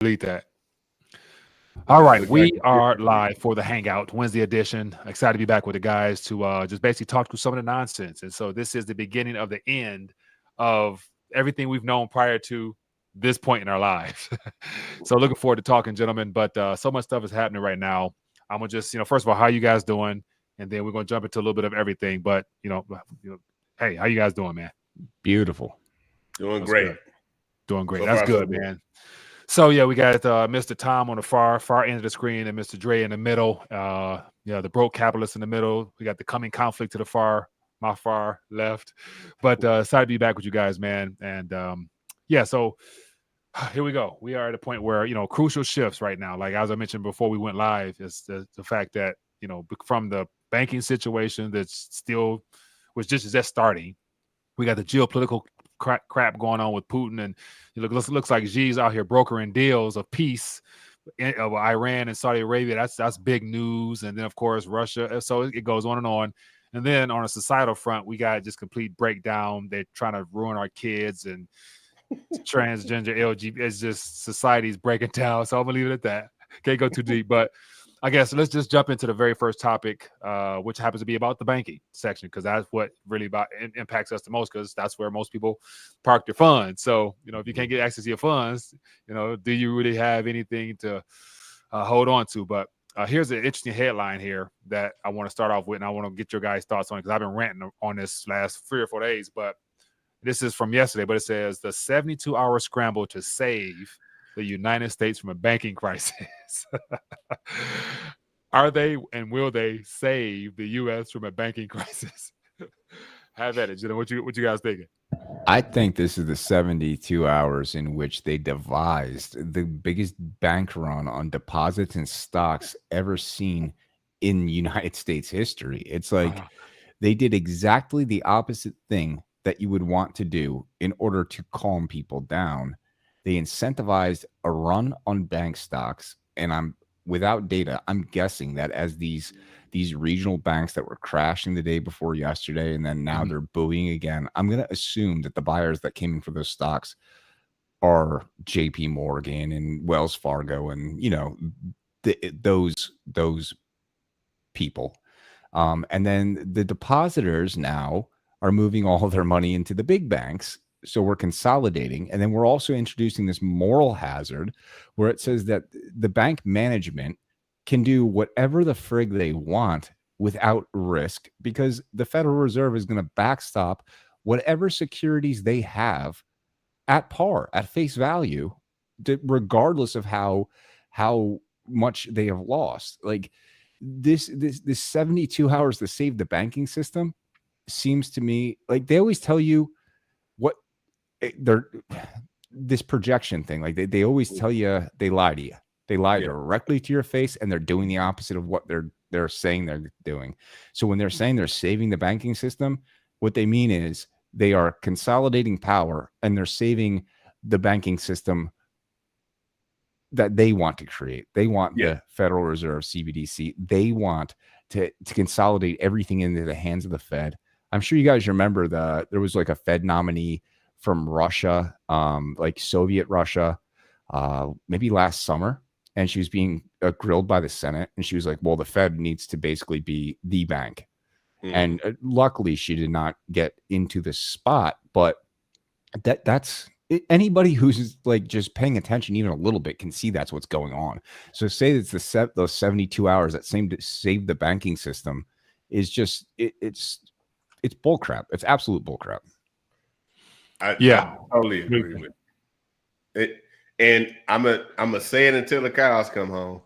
Delete that. All right, we are live for the Hangout Wednesday edition. Excited to be back with the guys to just basically talk through some of the nonsense. And so this is the beginning of the end of everything we've known prior to this point in our lives. So looking forward to talking, gentlemen. But so much stuff is happening right now. I'm gonna just, first of all, how you guys doing? And then we're gonna jump into a little bit of everything. But hey, how you guys doing, man? Beautiful. Doing great. Good. Doing great. So That's far, good, so good. man. So yeah, we got Mr. Tom on the far end of the screen and Mr. Dre in the middle. The broke capitalist in the middle. We got the coming conflict to my far left. But excited to be back with you guys, man. And so here we go. We are at a point where crucial shifts right now. Like as I mentioned before we went live, is the fact that from the banking situation that's still was just starting. We got the geopolitical crap going on with Putin, and it looks like Xi's out here brokering deals of peace of Iran and Saudi Arabia. That's big news. And then of course Russia. So it goes on. And then on a societal front, we got just complete breakdown. They're trying to ruin our kids and transgender LGBT. It's just society's breaking down. So I'm gonna leave it at that. Can't go too deep, but I guess let's just jump into the very first topic, which happens to be about the banking section, because that's what really impacts us the most, because that's where most people park their funds. So, if you can't get access to your funds, do you really have anything to hold on to? But here's an interesting headline here that I want to start off with, and I want to get your guys' thoughts on it, because I've been ranting on this last 3 or 4 days. But this is from yesterday, but it says the 72-hour scramble to save the United States from a banking crisis. Are they and will they save the U.S. from a banking crisis? Have at it, what you guys thinking? I think this is the 72 hours in which they devised the biggest bank run on deposits and stocks ever seen in United States history. It's like they did exactly the opposite thing that you would want to do in order to calm people down. They incentivized a run on bank stocks, and without data, I'm guessing that as these regional banks that were crashing the day before yesterday, and then now they're booming again, I'm going to assume that the buyers that came in for those stocks are JP Morgan and Wells Fargo and those people, and then the depositors now are moving all of their money into the big banks. So we're consolidating, and then we're also introducing this moral hazard where it says that the bank management can do whatever the frig they want without risk, because the Federal Reserve is going to backstop whatever securities they have at par, at face value, regardless of how much they have lost. Like this 72 hours to save the banking system seems to me like they always tell you what this projection thing, like they always tell you, they lie to you. They lie directly to your face, and they're doing the opposite of what they're saying they're doing. So when they're saying they're saving the banking system, what they mean is they are consolidating power, and they're saving the banking system that they want to create. They want the Federal Reserve, CBDC. They want to consolidate everything into the hands of the Fed. I'm sure you guys remember there was like a Fed nominee from Russia, like Soviet Russia, maybe last summer. And she was being grilled by the Senate. And she was like, well, the Fed needs to basically be the bank. And luckily, she did not get into the spot. But that's anybody who's like just paying attention even a little bit can see that's what's going on. So say it's those 72 hours that seem to save the banking system is just it's bullcrap. It's absolute bullcrap. I totally agree with it. And I'm a say it until the cows come home.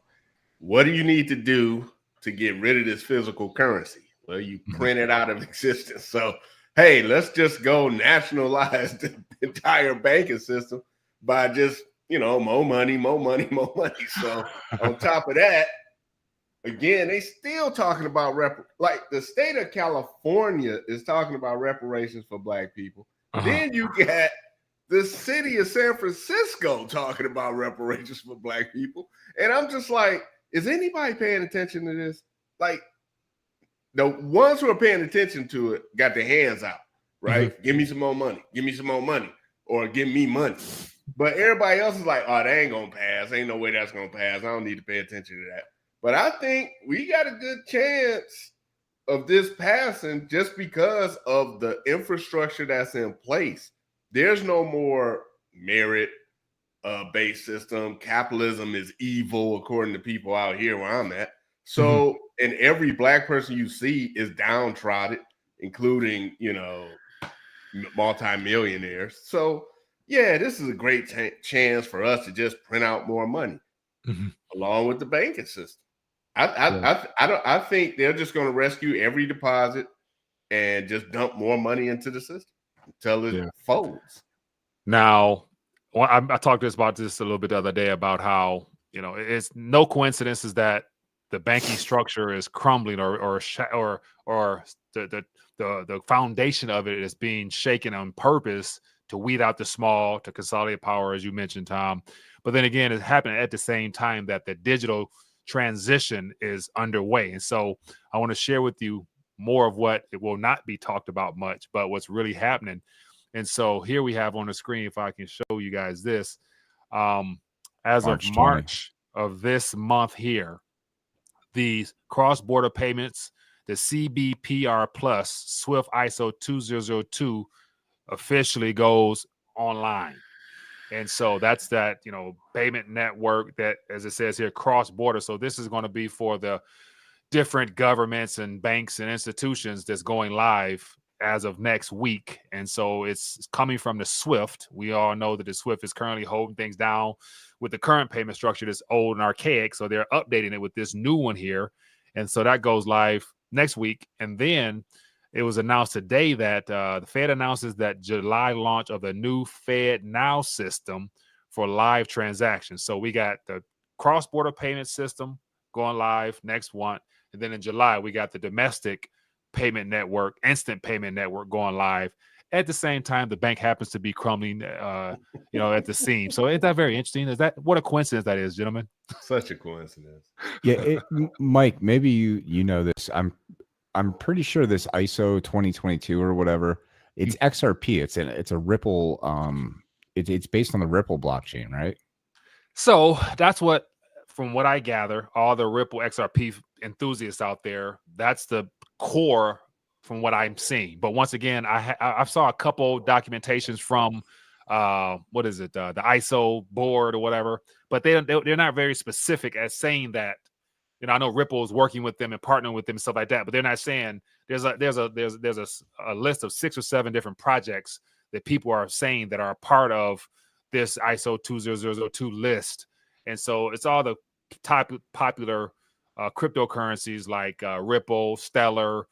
What do you need to do to get rid of this physical currency? Well, you print it out of existence. So, hey, let's just go nationalize the entire banking system by just, more money. So on top of that, again, they still talking about like the state of California is talking about reparations for Black people. Then you got the city of San Francisco talking about reparations for Black people. And I'm just like, is anybody paying attention to this? Like, the ones who are paying attention to it got their hands out, right? Give me some more money. Give me some more money. Or give me money. But everybody else is like, oh, that ain't gonna pass. Ain't no way that's gonna pass. I don't need to pay attention to that. But I think we got a good chance of this passing just because of the infrastructure that's in place. There's no more merit based system. Capitalism is evil, according to people out here where I'm at. So, and every black person you see is downtrodden, including, you know, multimillionaires. So, yeah, this is a great chance for us to just print out more money along with the banking system. I think they're just going to rescue every deposit and just dump more money into the system until it folds. Now, I talked about this a little bit the other day about how, you know, it's no coincidence is that the banking structure is crumbling or the foundation of it is being shaken on purpose to weed out the small, to consolidate power, as you mentioned, Tom. But then again, it's happening at the same time that the digital transition is underway. And so I want to share with you more of what it will not be talked about much, but what's really happening. And so here we have on the screen, if I can show you guys this, as of March of this month here, the cross-border payments, the CBPR Plus Swift ISO 2002 officially goes online. And so that's that, you know, payment network that, as it says here, cross-border. So this is going to be for the different governments and banks and institutions that's going live as of next week. And so it's coming from the Swift. We all know that the Swift is currently holding things down with the current payment structure that's old and archaic. So they're updating it with this new one here. And so that goes live next week. And then it was announced today that the Fed announces that July launch of the new Fed Now system for live transactions. So we got the cross-border payment system going live next one. And then in July, we got the domestic payment network, instant payment network going live. At the same time, the bank happens to be crumbling, you know, at the seam. So isn't that very interesting? Is that what a coincidence that is, gentlemen? Such a coincidence. Yeah, Mike, maybe you know this. I'm pretty sure this ISO 2022 or whatever, it's XRP. It's a Ripple. It's based on the Ripple blockchain, right? So that's what, from what I gather, all the Ripple XRP enthusiasts out there, that's the core from what I'm seeing. But once again, I saw a couple documentations from what is it, the ISO board or whatever, but they're not very specific as saying that. You know, I know Ripple is working with them and partnering with them and stuff like that, but they're not saying there's a list of 6 or 7 different projects that people are saying that are part of this ISO 20002 list. And so it's all the type of popular cryptocurrencies like Ripple, Stellar,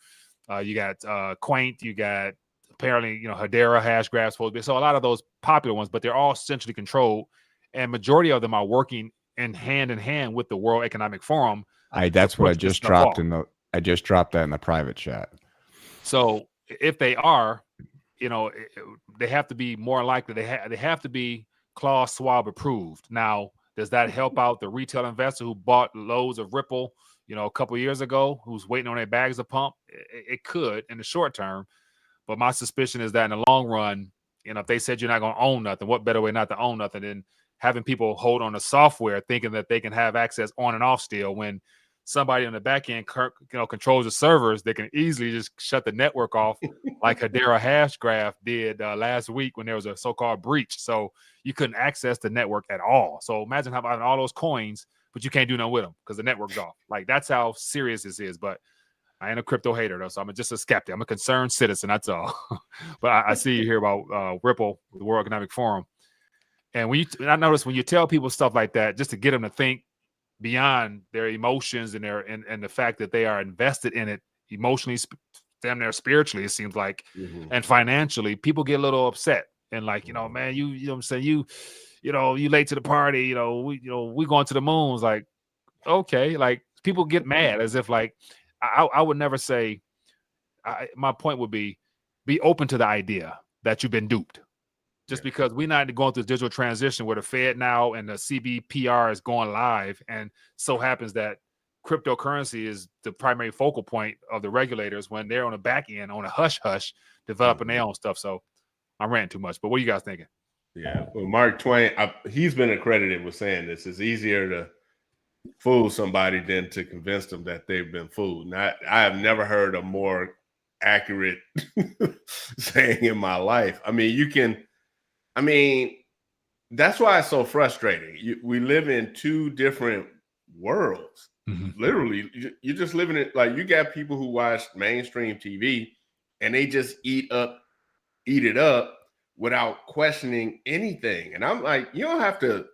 you got Quaint, you got apparently, you know, Hedera, Hashgraph, supposed to be. So a lot of those popular ones, but they're all centrally controlled, and majority of them are working in hand with the World Economic Forum. That's what I just dropped I just dropped that in the private chat. So if they are, you know, they have to be more likely. They have to be Klaus Schwab approved. Now, does that help out the retail investor who bought loads of Ripple, you know, a couple of years ago, who's waiting on their bags to pump? It could in the short term, but my suspicion is that in the long run, you know, if they said you're not going to own nothing, what better way not to own nothing than having people hold on to software, thinking that they can have access on and off still, when somebody on the back end, you know, controls the servers. They can easily just shut the network off, like Hedera Hashgraph did last week when there was a so-called breach. So you couldn't access the network at all. So imagine having all those coins, but you can't do nothing with them because the network's off. Like, that's how serious this is. But I ain't a crypto hater, though, so I'm just a skeptic. I'm a concerned citizen, that's all. But I see you here about Ripple, the World Economic Forum. And I notice when you tell people stuff like that, just to get them to think beyond their emotions and and the fact that they are invested in it emotionally, damn near spiritually, it seems like, and financially, people get a little upset and like, you know, man, you know what I'm saying, you late to the party, we going to the moon. It's like, okay, like people get mad as if like I would never say. My point would be open to the idea that you've been duped. Just because we're not going through digital transition where the Fed now and the CBPR is going live, and so happens that cryptocurrency is the primary focal point of the regulators when they're on the back end on a hush developing their own stuff. So I'm ranting too much, but what are you guys thinking? Yeah, well, Mark Twain, he's been accredited with saying this. It's easier to fool somebody than to convince them that they've been fooled. And I have never heard a more accurate saying in my life. I mean, that's why it's so frustrating. We live in two different worlds. Mm-hmm. Literally, you're just living it like you got people who watch mainstream TV and they just eat it up without questioning anything. And I'm like, you don't have to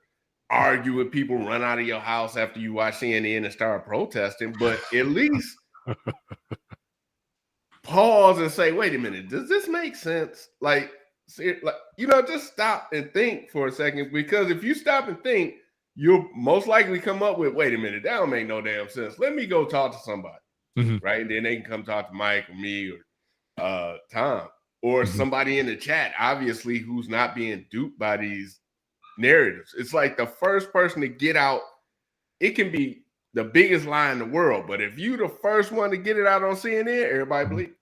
argue with people, run out of your house after you watch CNN and start protesting, but at least pause and say, wait a minute, does this make sense? Like, just stop and think for a second, because if you stop and think, you'll most likely come up with, wait a minute, that don't make no damn sense. Let me go talk to somebody, right? And then they can come talk to Mike or me or Tom or somebody in the chat, obviously, who's not being duped by these narratives. It's like the first person to get out, it can be the biggest lie in the world, but if you the first one to get it out on CNN, everybody believe.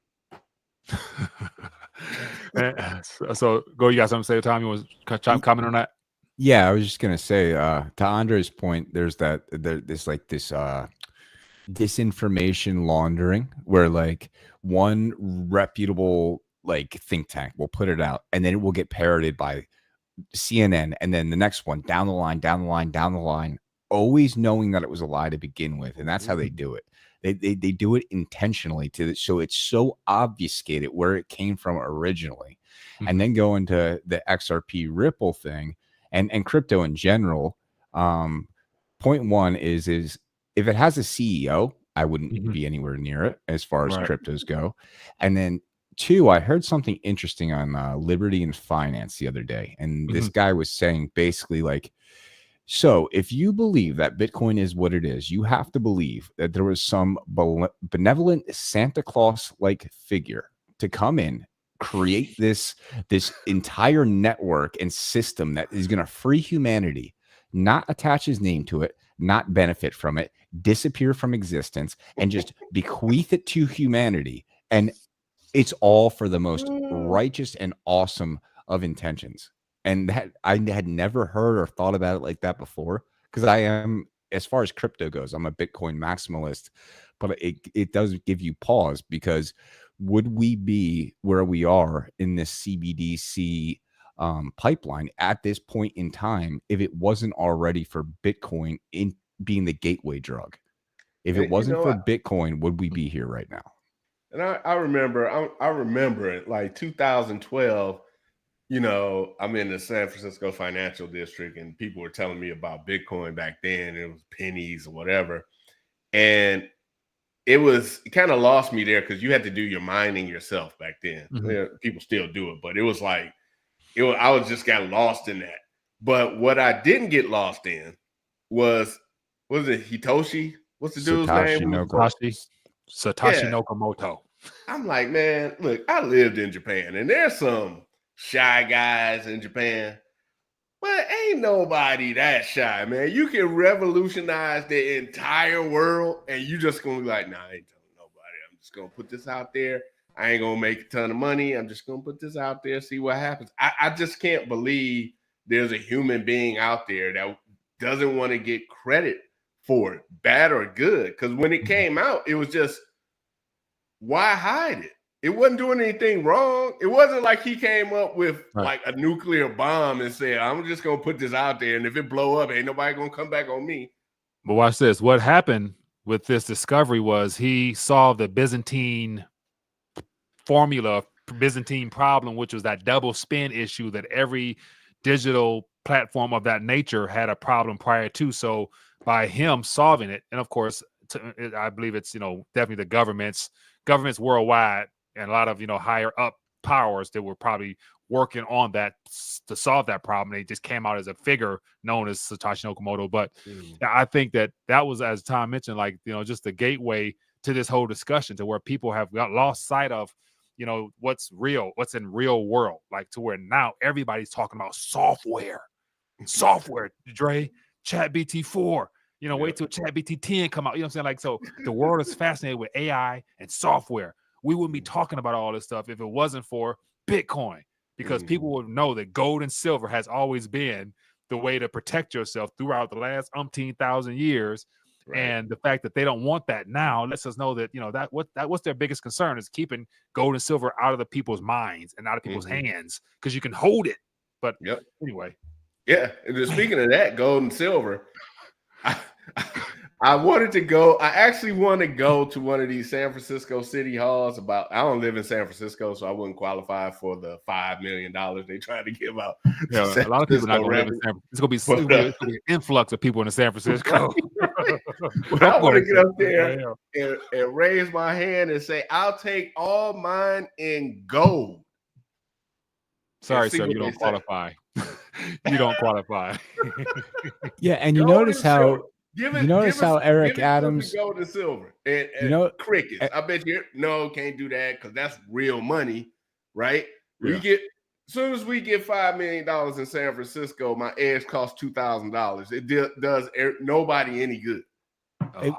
So go, you got something to say, Tom? You want to comment on that? Yeah, I was just gonna say, to Andre's point, there's this disinformation laundering where like one reputable like think tank will put it out and then it will get parroted by CNN, and then the next one down the line, always knowing that it was a lie to begin with. And that's how they do it. They do it intentionally so it's so obfuscated where it came from originally. And then go into the XRP Ripple thing and crypto in general. Point one is if it has a CEO, I wouldn't be anywhere near it as far as cryptos go. And then two, I heard something interesting on Liberty and Finance the other day. And this guy was saying basically like, so if you believe that Bitcoin is what it is, you have to believe that there was some benevolent Santa Claus-like figure to come in, create this entire network and system that is going to free humanity, not attach his name to it, not benefit from it, disappear from existence, and just bequeath it to humanity. And it's all for the most righteous and awesome of intentions. And that I had never heard or thought about it like that before, because I am, as far as crypto goes, I'm a Bitcoin maximalist, but it does give you pause, because would we be where we are in this CBDC pipeline at this point in time if it wasn't already for Bitcoin in being the gateway drug? If it wasn't for Bitcoin, would we be here right now? And I remember it like 2012. I'm in the San Francisco financial district, and people were telling me about Bitcoin back then. It was pennies or whatever. And it kind of lost me there because you had to do your mining yourself back then. People still do it, but it was like, I was just got lost in that. But what I didn't get lost in was it Hitoshi? What's the dude's name? Satoshi Nakamoto. I'm like, man, look, I lived in Japan, and there's some shy guys in Japan, but ain't nobody that shy, man. You can revolutionize the entire world, and you just gonna be like, nah, I ain't telling nobody. I'm just gonna put this out there. I ain't gonna make a ton of money. I'm just gonna put this out there, see what happens. I just can't believe there's a human being out there that doesn't want to get credit for it, bad or good. Because when it came out, it was just, why hide it? It wasn't doing anything wrong. It wasn't like he came up with like a nuclear bomb and said, I'm just going to put this out there, and if it blow up, ain't nobody going to come back on me. But watch this. What happened with this discovery was he solved the Byzantine formula, Byzantine problem, which was that double spin issue that every digital platform of that nature had a problem prior to. So by him solving it, and of course, I believe it's, definitely the governments worldwide, and a lot of, higher up powers that were probably working on that to solve that problem. They just came out as a figure known as Satoshi Nakamoto. But I think that was, as Tom mentioned, like, just the gateway to this whole discussion, to where people have got lost sight of, what's real, what's in real world, like to where now everybody's talking about software, Dre, ChatBT 4. Wait till ChatBT 10 come out. You know what I'm saying? Like, so the world is fascinated with AI and software. We wouldn't be talking about all this stuff if it wasn't for Bitcoin, because people will know that gold and silver has always been the way to protect yourself throughout the last umpteen thousand years. Right. And the fact that they don't want that now lets us know that, what's their biggest concern is keeping gold and silver out of the people's minds and out of people's hands, because you can hold it. But anyway. Yeah. And speaking of that, gold and silver, I wanted to go. I actually want to go to one of these San Francisco city halls. I don't live in San Francisco, so I wouldn't qualify for the $5 million they try to give out. Yeah, a lot of people not going to live in San Francisco. It's going to be an influx of people in San Francisco. But I want to get up there and raise my hand and say, I'll take all mine in gold. Sorry, sir, you don't qualify. You don't qualify. Yeah, and you notice how Eric Adams gold and silver and crickets. I bet you can't do that because that's real money, right? Yeah. As soon as we get $5 million in San Francisco, my eggs cost $2,000. It does nobody any good.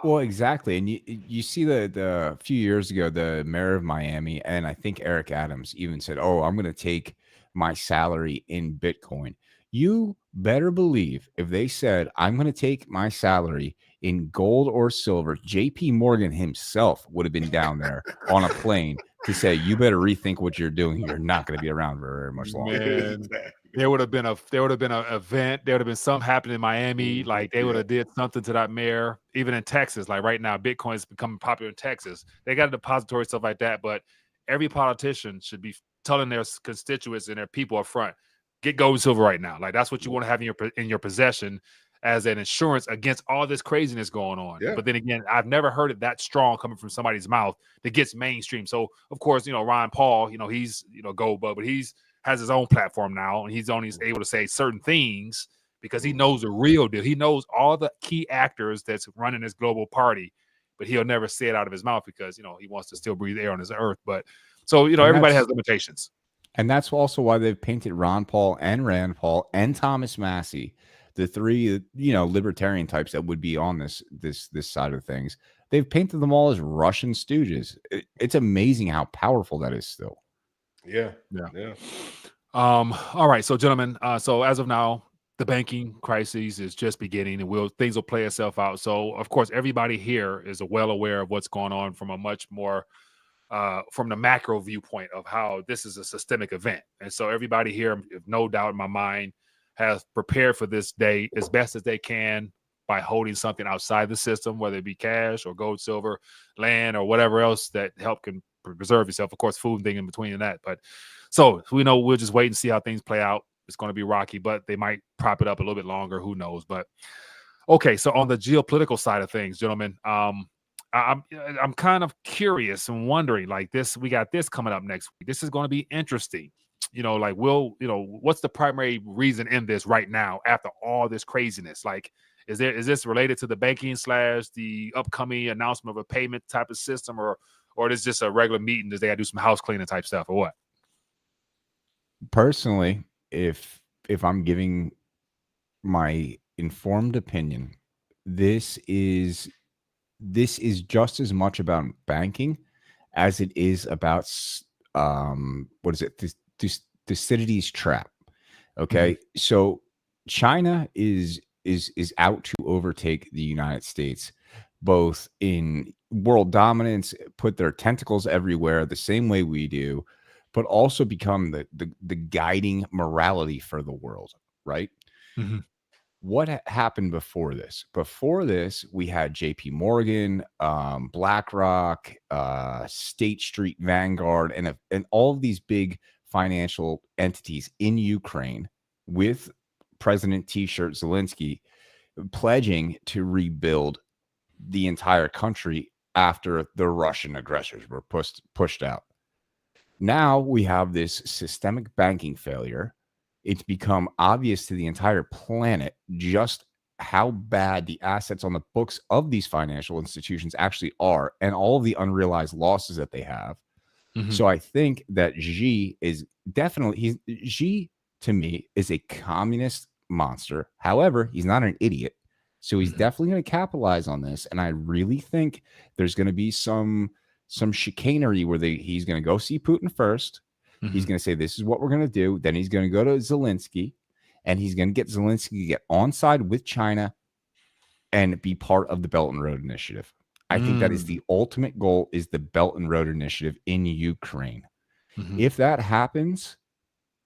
Well, exactly. And you see the few years ago, the mayor of Miami, and I think Eric Adams even said, "Oh, I'm going to take my salary in Bitcoin." You better believe if they said, "I'm going to take my salary in gold or silver," JP Morgan himself would have been down there on a plane to say, "You better rethink what you're doing. You're not going to be around very much longer." Man, there would have been an event. There would have been something happening in Miami. Like they would have did something to that mayor. Even in Texas, like right now, Bitcoin is becoming popular in Texas. They got a depository, stuff like that. But every politician should be telling their constituents and their people up front, get gold and silver right now. Like that's what you want to have in your possession as an insurance against all this craziness going on. Yeah. But then again, I've never heard it that strong coming from somebody's mouth that gets mainstream. So of course, Ron Paul, he's gold bug, but he's has his own platform now, and he's only able to say certain things because he knows the real deal. He knows all the key actors that's running this global party, but he'll never say it out of his mouth because he wants to still breathe air on this earth. But so everybody has limitations. And that's also why they've painted Ron Paul and Rand Paul and Thomas Massie, the three, libertarian types that would be on this side of things. They've painted them all as Russian stooges. It's amazing how powerful that is still. Yeah. All right. So gentlemen, so as of now, the banking crisis is just beginning and things will play itself out. So of course, everybody here is well aware of what's going on from a much more from the macro viewpoint of how this is a systemic event. And so everybody here, if no doubt in my mind, has prepared for this day as best as they can by holding something outside the system, whether it be cash or gold, silver, land, or whatever else that can preserve yourself. Of course, food and thing in between and that. But so we know we'll just wait and see how things play out. It's going to be rocky, but they might prop it up a little bit longer. Who knows? But okay, so on the geopolitical side of things, gentlemen, I'm kind of curious and wondering, like we got this coming up next week. This is going to be interesting. What's the primary reason in this right now after all this craziness? Like, is this related to the banking / the upcoming announcement of a payment type of system, or it is just a regular meeting that they got to do some house cleaning type stuff, or what? Personally, if I'm giving my informed opinion, this is just as much about banking as it is about Thucydides' trap. Okay, so China is out to overtake the United States, both in world dominance, put their tentacles everywhere the same way we do, but also become the guiding morality for the world, right? Mm-hmm. What happened before this? Before this, we had JP Morgan, BlackRock, State Street, Vanguard, and all of these big financial entities in Ukraine with President T-shirt Zelinski pledging to rebuild the entire country after the Russian aggressors were pushed out. Now we have this systemic banking failure. It's become obvious to the entire planet just how bad the assets on the books of these financial institutions actually are, and all of the unrealized losses that they have. Mm-hmm. So I think that Xi to me is a communist monster. However, he's not an idiot. So he's definitely going to capitalize on this. And I really think there's going to be some chicanery where he's going to go see Putin first. He's going to say, this is what we're going to do. Then he's going to go to Zelinski, and he's going to get Zelinski to get on side with China and be part of the Belt and Road Initiative. I think that is the ultimate goal, is the Belt and Road Initiative in Ukraine. If that happens,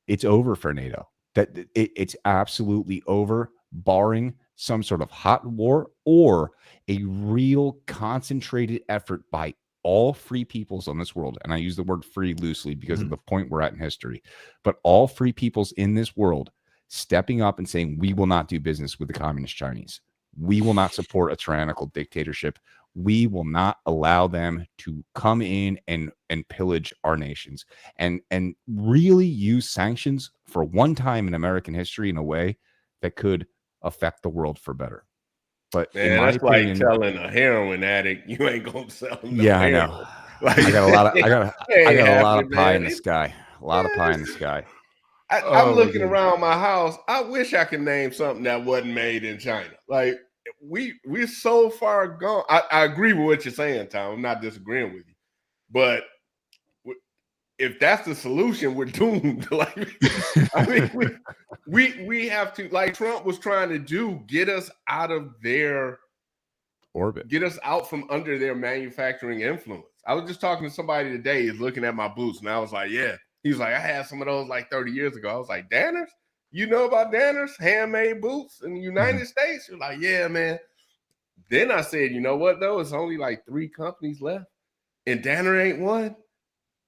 it's over for NATO. It's absolutely over, barring some sort of hot war or a real concentrated effort by all free peoples on this world. And I use the word free loosely because of the point we're at in history, but all free peoples in this world stepping up and saying, we will not do business with the communist Chinese. We will not support a tyrannical dictatorship. We will not allow them to come in and pillage our nations, and really use sanctions for one time in American history in a way that could affect the world for better. But man, in my that's opinion, like telling a heroin addict you ain't gonna sell them. Yeah, I know. Like, I got a lot of I got a lot of pie man. in the sky. A lot of pie in the sky. I'm looking around my house. I wish I could name something that wasn't made in China. Like, we're so far gone. I agree with what you're saying, Tom. I'm not disagreeing with you, but if that's the solution, we're doomed. Like, I mean, we have to, like Trump was trying to do, get us out of their orbit, get us out from under their manufacturing influence. I was just talking to somebody today, he's looking at my boots, and I was like, yeah. He's like, I had some of those like 30 years ago. I was like, Danners? You know about Danners? Handmade boots in the United States? You're like, yeah, man. Then I said, you know what, though? It's only like 3 companies left, and Danner ain't one.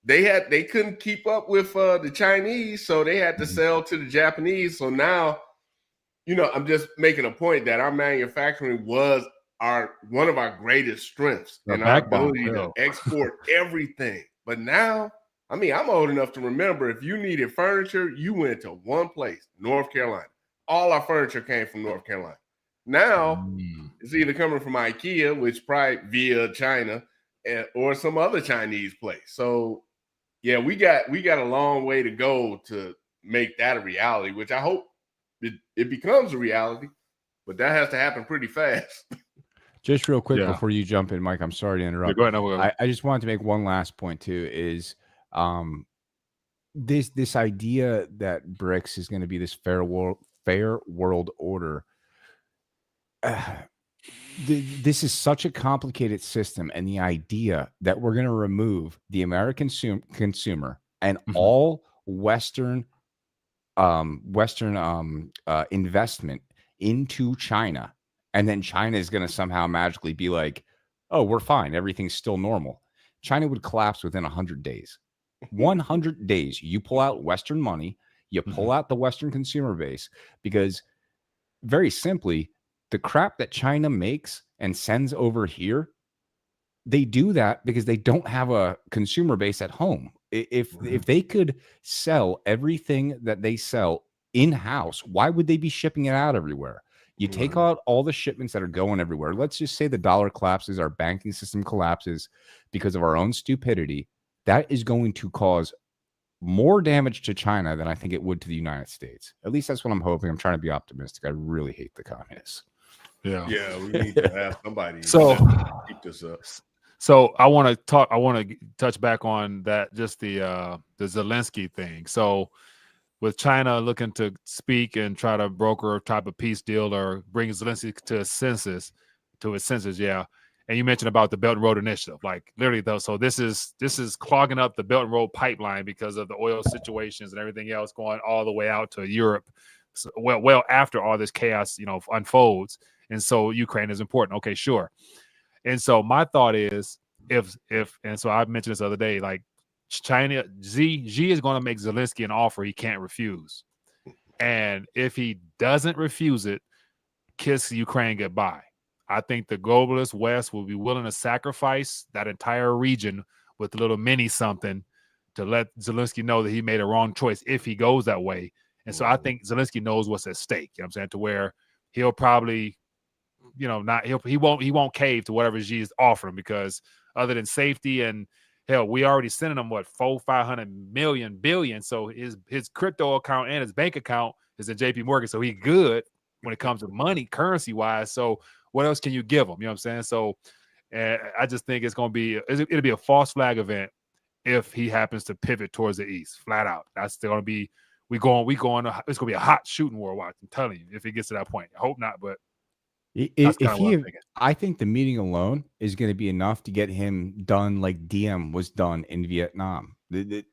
They couldn't keep up with the Chinese, so they had to sell to the Japanese. So now, you know, I'm just making a point that our manufacturing was one of our greatest strengths and our ability to export everything. But now, I mean, I'm old enough to remember, if you needed furniture, you went to one place, North Carolina. All our furniture came from North Carolina. Now, it's either coming from IKEA, which probably via China, or some other Chinese place. So, yeah, we got a long way to go to make that a reality, which I hope it becomes a reality, but that has to happen pretty fast. Just real quick before you jump in, Mike, I'm sorry to interrupt. Yeah, go ahead. I just wanted to make one last point too, is this idea that BRICS is going to be this fair world order. This is such a complicated system, and the idea that we're going to remove the American consumer and all Western investment into China, and then China is going to somehow magically be like, oh, we're fine, everything's still normal. China would collapse within 100 days. 100 days. You pull out Western money, you pull out the Western consumer base, because very simply, the crap that China makes and sends over here, they do that because they don't have a consumer base at home. If they could sell everything that they sell in-house, why would they be shipping it out everywhere? You take out all the shipments that are going everywhere. Let's just say the dollar collapses, our banking system collapses because of our own stupidity. That is going to cause more damage to China than I think it would to the United States. At least that's what I'm hoping. I'm trying to be optimistic. I really hate the communists. Yeah, we need to have somebody to keep this up. So I want to touch back on that, just the Zelinski thing. So with China looking to speak and try to broker a type of peace deal or bring Zelinski to his senses, yeah. And you mentioned about the Belt and Road Initiative, like literally though. So this is clogging up the Belt and Road pipeline because of the oil situations and everything else going all the way out to Europe. So, well after all this chaos, unfolds. And so Ukraine is important. Okay, sure. And so my thought is, and so I mentioned this the other day, like China, Xi is going to make Zelensky an offer he can't refuse. And if he doesn't refuse it, kiss Ukraine goodbye. I think the globalist West will be willing to sacrifice that entire region with a little mini something to let Zelensky know that he made a wrong choice if he goes that way. And so I think Zelensky knows what's at stake, you know what I'm saying, to where he'll probably, he won't cave to whatever Xi is offering, because other than safety and hell, we already sending him 500 million billion. So his crypto account and his bank account is at JP Morgan. So he good when it comes to money, currency wise. So what else can you give him? You know what I'm saying? So I just think it's going to be, it'll be a false flag event if he happens to pivot towards the east, flat out. That's still going to be it's going to be a hot shooting war. Watch, I'm telling you, if it gets to that point. I hope not, but that's kind of what I'm thinking. I think the meeting alone is going to be enough to get him done like Diem was done in Vietnam.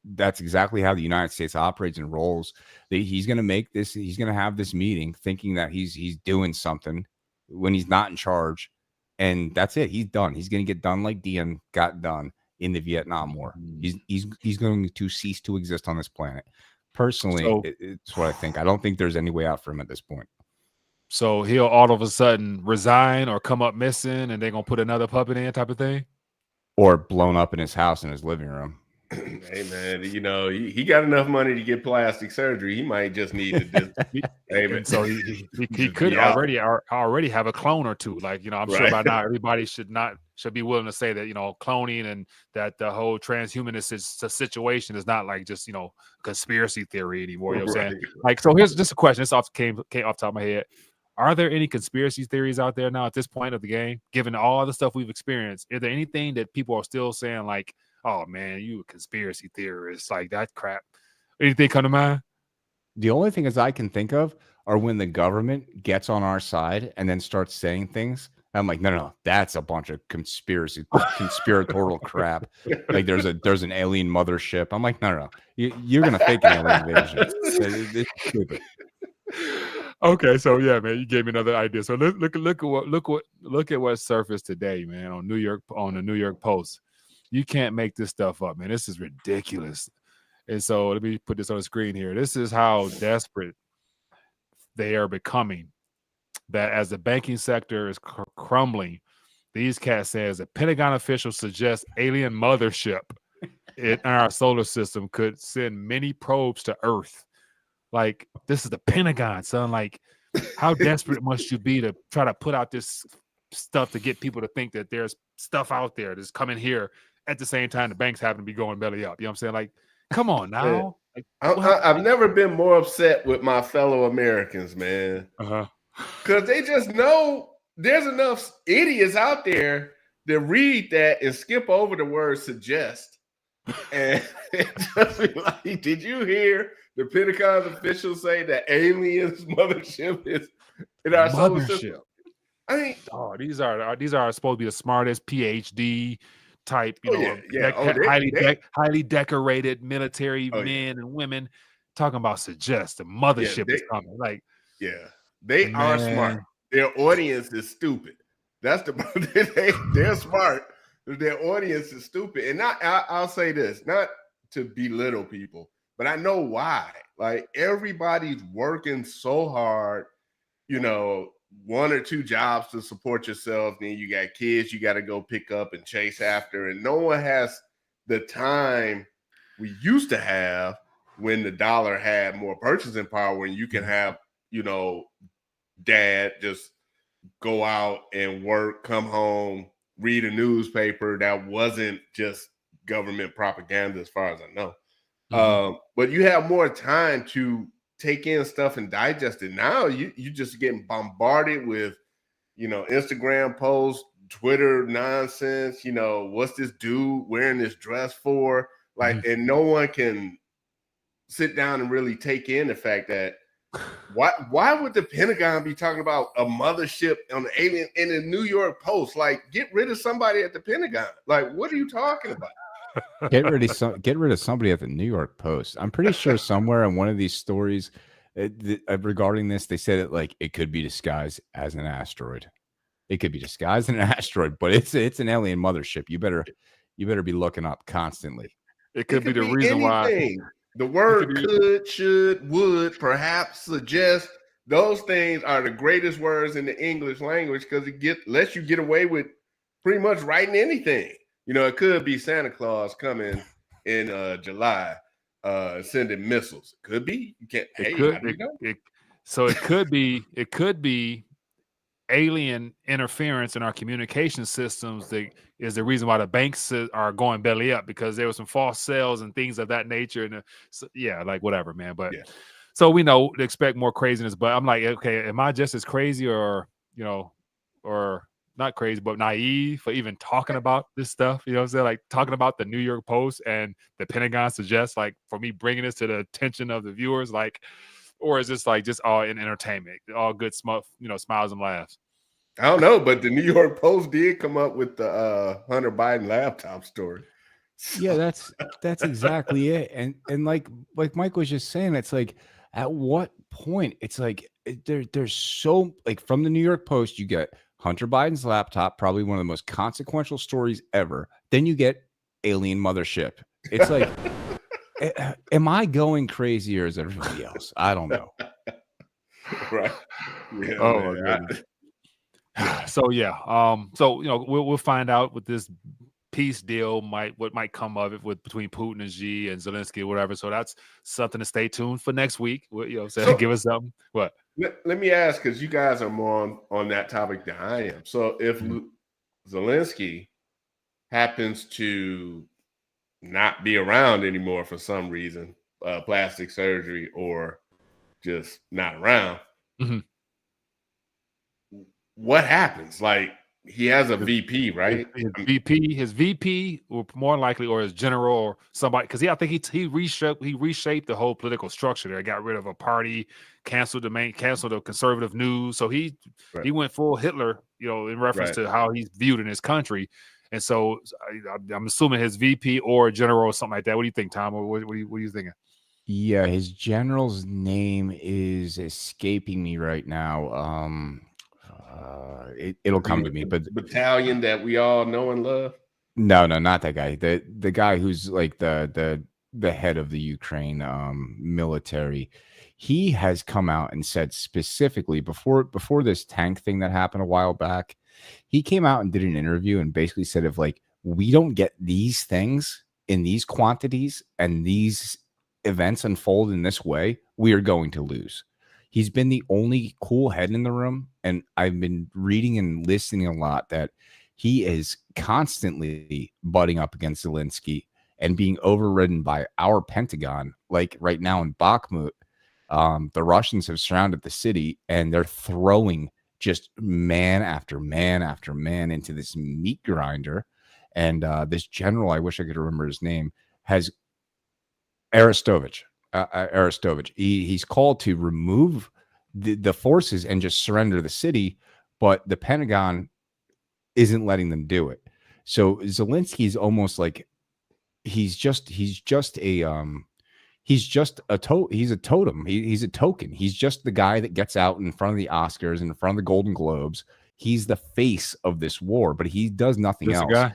That's exactly how the United States operates and rolls. He's going to make this. He's going to have this meeting thinking that he's doing something when he's not in charge, and that's it. He's done. He's going to get done like Diem got done in the Vietnam War. He's going to cease to exist on this planet. Personally, it's what I think. I don't think there's any way out for him at this point. So he'll all of a sudden resign or come up missing, and they're gonna put another puppet in, type of thing, or blown up in his house in his living room. Hey man, he got enough money to get plastic surgery. He might just need to. So he could already have a clone or two. Like, I'm sure by now everybody should be willing to say that cloning and that the whole transhumanist situation is not like just conspiracy theory anymore. You know what I'm saying? Like, so here's just a question. This came off the top of my head. Are there any conspiracy theories out there now at this point of the game, given all the stuff we've experienced? Is there anything that people are still saying like, oh man, you a conspiracy theorist, like that crap? Anything come to mind? The only thing I can think of are when the government gets on our side and then starts saying things. I'm like, no, that's a bunch of conspiratorial crap. Like there's an alien mothership. I'm like, no, you're gonna fake an alien invasion. It's stupid. Okay, so yeah, man, you gave me another idea. So look at what surfaced today, man, on the New York Post. You can't make this stuff up, man. This is ridiculous. And so let me put this on the screen here. This is how desperate they are becoming. That as the banking sector is crumbling, these cats says a Pentagon official suggests alien mothership in our solar system could send many probes to Earth. Like, this is the Pentagon, son. Like, how desperate must you be to try to put out this stuff to get people to think that there's stuff out there that's coming here at the same time the banks happen to be going belly up? You know what I'm saying? Like, come on now. Like, I've never been more upset with my fellow Americans, man. Because they just know there's enough idiots out there that read that and skip over the word suggest. And just be like, did you hear the Pentagon officials say that aliens mothership is in our solar system? I mean, these are supposed to be the smartest PhD type, highly decorated military men and women talking about suggest the mothership is coming. Like, they are smart. Their audience is stupid. That's they're smart. Their audience is stupid. And I'll say this, not to belittle people, but I know why. Like, everybody's working so hard, one or two jobs to support yourself. Then you got kids you got to go pick up and chase after. And no one has the time we used to have when the dollar had more purchasing power, when you can have, dad just go out and work, come home, read a newspaper that wasn't just government propaganda, as far as I know. But you have more time to take in stuff and digest it. Now you just getting bombarded with, Instagram posts, Twitter nonsense. What's this dude wearing this dress for? Like, and no one can sit down and really take in the fact that why would the Pentagon be talking about a mothership on the alien in the New York Post? Like, get rid of somebody at the Pentagon. Like, what are you talking about? Get rid of somebody at the New York Post. I'm pretty sure somewhere in one of these stories regarding this, they said it could be disguised as an asteroid. It could be disguised as an asteroid, but it's an alien mothership. You better be looking up constantly. It could be the reason anything. Why. The word could, should, would, perhaps, suggest, those things are the greatest words in the English language because it lets you get away with pretty much writing anything. It could be Santa Claus coming in July, sending missiles. Could be. You can't. So it could be alien interference in our communication systems that is the reason why the banks are going belly up, because there were some false sales and things of that nature. And like whatever, man. But so we know to expect more craziness. But I'm like, okay, am I just as crazy or not crazy, but naive for even talking about this stuff. You know what I'm saying? Like talking about the New York Post and the Pentagon suggests, like, for me bringing this to the attention of the viewers, like, or is this like just all in entertainment, all good smiles and laughs? I don't know, but the New York Post did come up with the Hunter Biden laptop story. So. Yeah, that's exactly it. And like Mike was just saying, it's like, at what point? It's like there's so, like, from the New York Post, you get Hunter Biden's laptop, probably one of the most consequential stories ever. Then you get alien mothership. It's like, am I going crazy or is everybody else? I don't know. Right. Yeah, oh, so yeah, so we'll find out with this peace deal what might come of it between Putin and Xi and Zelinski or whatever. So that's something to stay tuned for next week. So give us something. What? Let me ask, because you guys are more on that topic than I am. So if Zelinski happens to not be around anymore for some reason, plastic surgery or just not around. What happens? Like, he has a VP, right? His VP, or more likely, or his general, or somebody, because I think he reshaped the whole political structure there. Got rid of a party, canceled the conservative news. So he went full Hitler, in reference to how he's viewed in his country. And so I'm assuming his VP or general or something like that. What do you think, Tom? Or what are you thinking? Yeah, his general's name is escaping me right now. It'll come to me, but battalion that we all know and love. No, not that guy. The guy who's like the head of the Ukraine military. He has come out and said specifically before this tank thing that happened a while back. He came out and did an interview and basically said, if like we don't get these things in these quantities and these events unfold in this way, we are going to lose. He's been the only cool head in the room, and I've been reading and listening a lot that he is constantly butting up against Zelinski and being overridden by our Pentagon. Like right now in Bakhmut, the Russians have surrounded the city and they're throwing just man after man after man into this meat grinder. And this general, I wish I could remember his name, has Arestovich. He's called to remove the forces and just surrender the city, but the Pentagon isn't letting them do it. So Zelinski is almost like he's a totem. He's a token. He's just the guy that gets out in front of the Oscars and in front of the Golden Globes. He's the face of this war, but he does nothing else. Guy?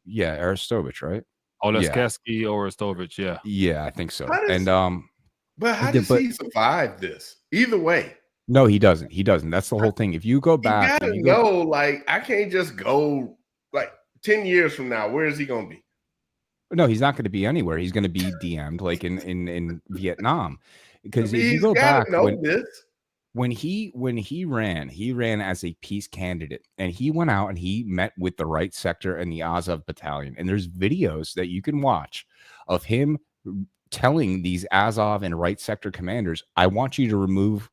Yeah, Arestovich, right? Oh, that's Kasky or Arestovich, yeah. Yeah, I think so. But how does he survive this? Either way. No, he doesn't. That's the whole thing. If you go back, you gotta know, like, I can't just go, like, 10 years from now, where is he going to be? No, he's not going to be anywhere. He's going to be DM'd like in Vietnam. Because if you go back, when he ran as a peace candidate, and he went out and he met with the right sector and the Azov battalion. And there's videos that you can watch of him telling these Azov and right sector commanders, I want you to remove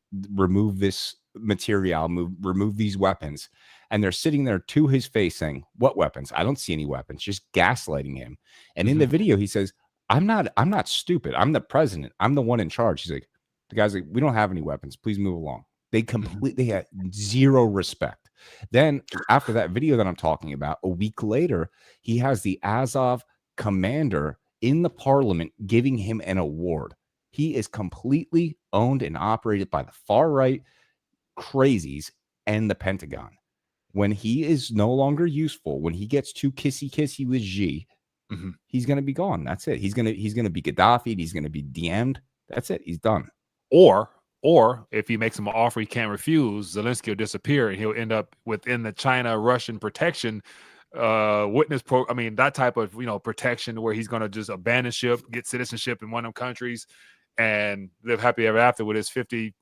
this material, remove these weapons. And they're sitting there to his face saying, what weapons? I don't see any weapons, just gaslighting him. And in the video, he says, I'm not stupid. I'm the president. I'm the one in charge. He's like, the guy's like, we don't have any weapons. Please move along. They completely had zero respect. Then after that video that I'm talking about, a week later, he has the Azov commander in the parliament giving him an award. He is completely owned and operated by the far right crazies and the Pentagon. When he is no longer useful, when he gets too kissy with Xi, he's going to be gone. That's it. He's going to be Gaddafi. He's going to be DM'd. That's it. He's done. Or if he makes him an offer he can't refuse, Zelinski will disappear and he'll end up within the China-Russian protection that type of protection where he's going to just abandon ship, get citizenship in one of them countries, and live happy ever after with his $50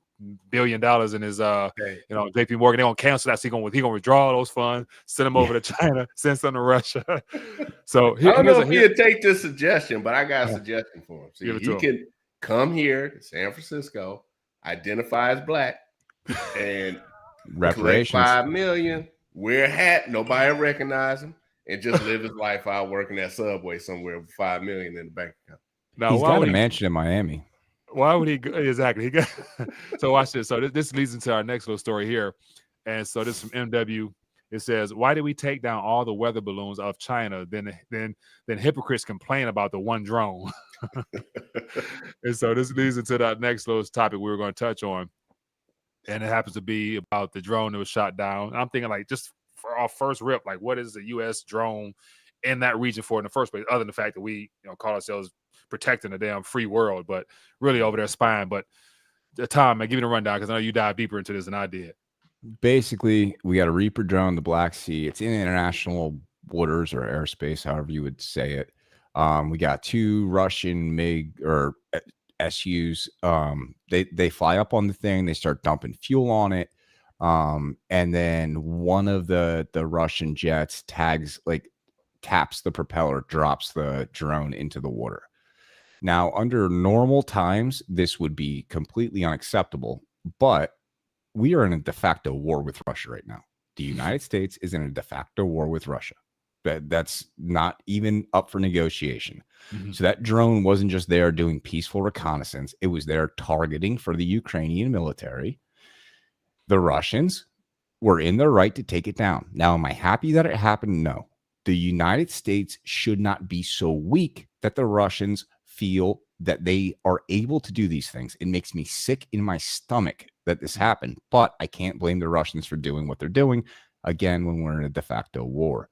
billion in his JP Morgan. They won't cancel that, so he gonna withdraw those funds, send them over to China, send some to Russia. So I don't know if he'd take this suggestion, but I got a suggestion for him. See, he can come here to San Francisco, identify as black, and reparations $5 million. wear a hat, nobody recognize him, and just live his life out working at Subway somewhere with $5 million in the bank account. Now, he's got a mansion in Miami. Why would he go? Exactly. He got, so watch this. So this leads into our next little story here. And so this is from MW. It says, why did we take down all the weather balloons of China? Then hypocrites complain about the one drone. And so this leads into that next little topic we were going to touch on. And it happens to be about the drone that was shot down. I'm thinking, like, just for our first rip, like, what is the U.S. drone in that region for in the first place, other than the fact that we call ourselves protecting the damn free world, but really over there spying. But Tom, man, give me the rundown, because I know you dive deeper into this than I did. Basically, we got a Reaper drone in the Black Sea. It's in international waters or airspace, however you would say it. We got 2 Russian MiG or SUs. They fly up on the thing. They start dumping fuel on it. And then one of the Russian jets taps the propeller, drops the drone into the water. Now, under normal times, this would be completely unacceptable, but we are in a de facto war with Russia right now. The United States is in a de facto war with Russia. That's not even up for negotiation. Mm-hmm. So that drone wasn't just there doing peaceful reconnaissance. It was there targeting for the Ukrainian military. The Russians were in their right to take it down. Now, am I happy that it happened? No. The United States should not be so weak that the Russians feel that they are able to do these things. It makes me sick in my stomach that this happened, but I can't blame the Russians for doing what they're doing, again, when we're in a de facto war.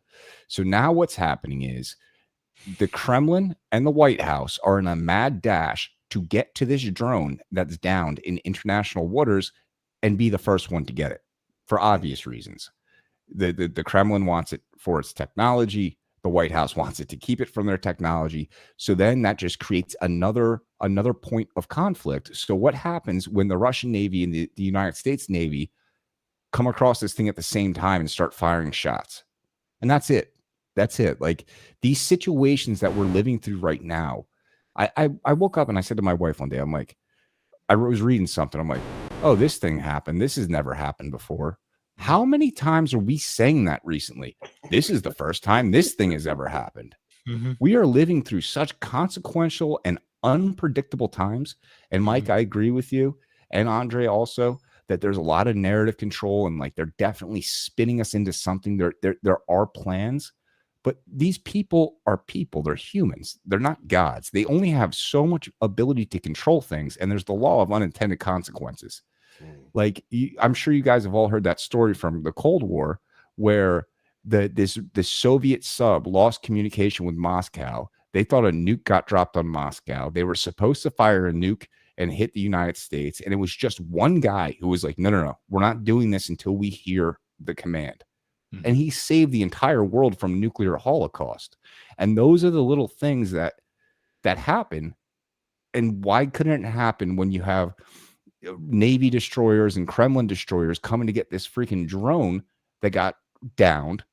So now what's happening is the Kremlin and the White House are in a mad dash to get to this drone that's downed in international waters and be the first one to get it for obvious reasons. The Kremlin wants it for its technology. The White House wants it to keep it from their technology. So then that just creates another point of conflict. So what happens when the Russian Navy and the United States Navy come across this thing at the same time and start firing shots? And that's it. That's it. Like, these situations that we're living through right now. I woke up and I said to my wife one day, I'm like, I was reading something. I'm like, oh, this thing happened. This has never happened before. How many times are we saying that recently? This is the first time this thing has ever happened. Mm-hmm. We are living through such consequential and unpredictable times. And Mike, I agree with you, and Andre also, that there's a lot of narrative control, and like they're definitely spinning us into something. There are plans, but these people are people. They're humans. They're not gods. They only have so much ability to control things, and there's the law of unintended consequences. Like, I'm sure you guys have all heard that story from the Cold War, where the Soviet sub lost communication with Moscow. They thought a nuke got dropped on Moscow. They were supposed to fire a nuke and hit the United States, and it was just one guy who was like, no, we're not doing this until we hear the command. Mm-hmm. And he saved the entire world from nuclear holocaust. And those are the little things that happen. And why couldn't it happen when you have Navy destroyers and Kremlin destroyers coming to get this freaking drone that got downed,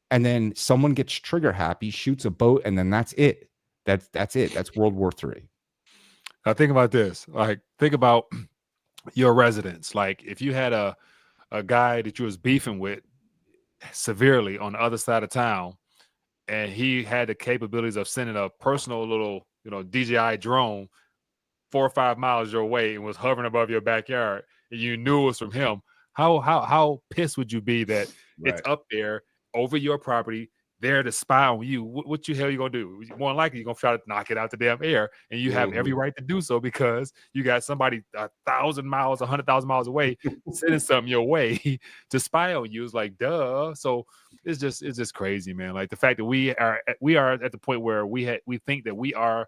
and then someone gets trigger happy, shoots a boat, and then that's it. That's it. That's World War III. Now think about this. Like, think about your residence. Like, if you had a guy that you was beefing with severely on the other side of town, and he had the capabilities of sending a personal little, DJI drone 4 or 5 miles your way and was hovering above your backyard, and you knew it was from him, how pissed would you be that It's up there over your property, there to spy on you? What the hell you gonna do? More than likely, you're gonna try to knock it out the damn air, and you have every right to do so, because you got somebody 1,000 miles, 100,000 miles away sending something your way to spy on you. Is like, duh. So it's just crazy, man. Like, the fact that we are at the point where we think that we are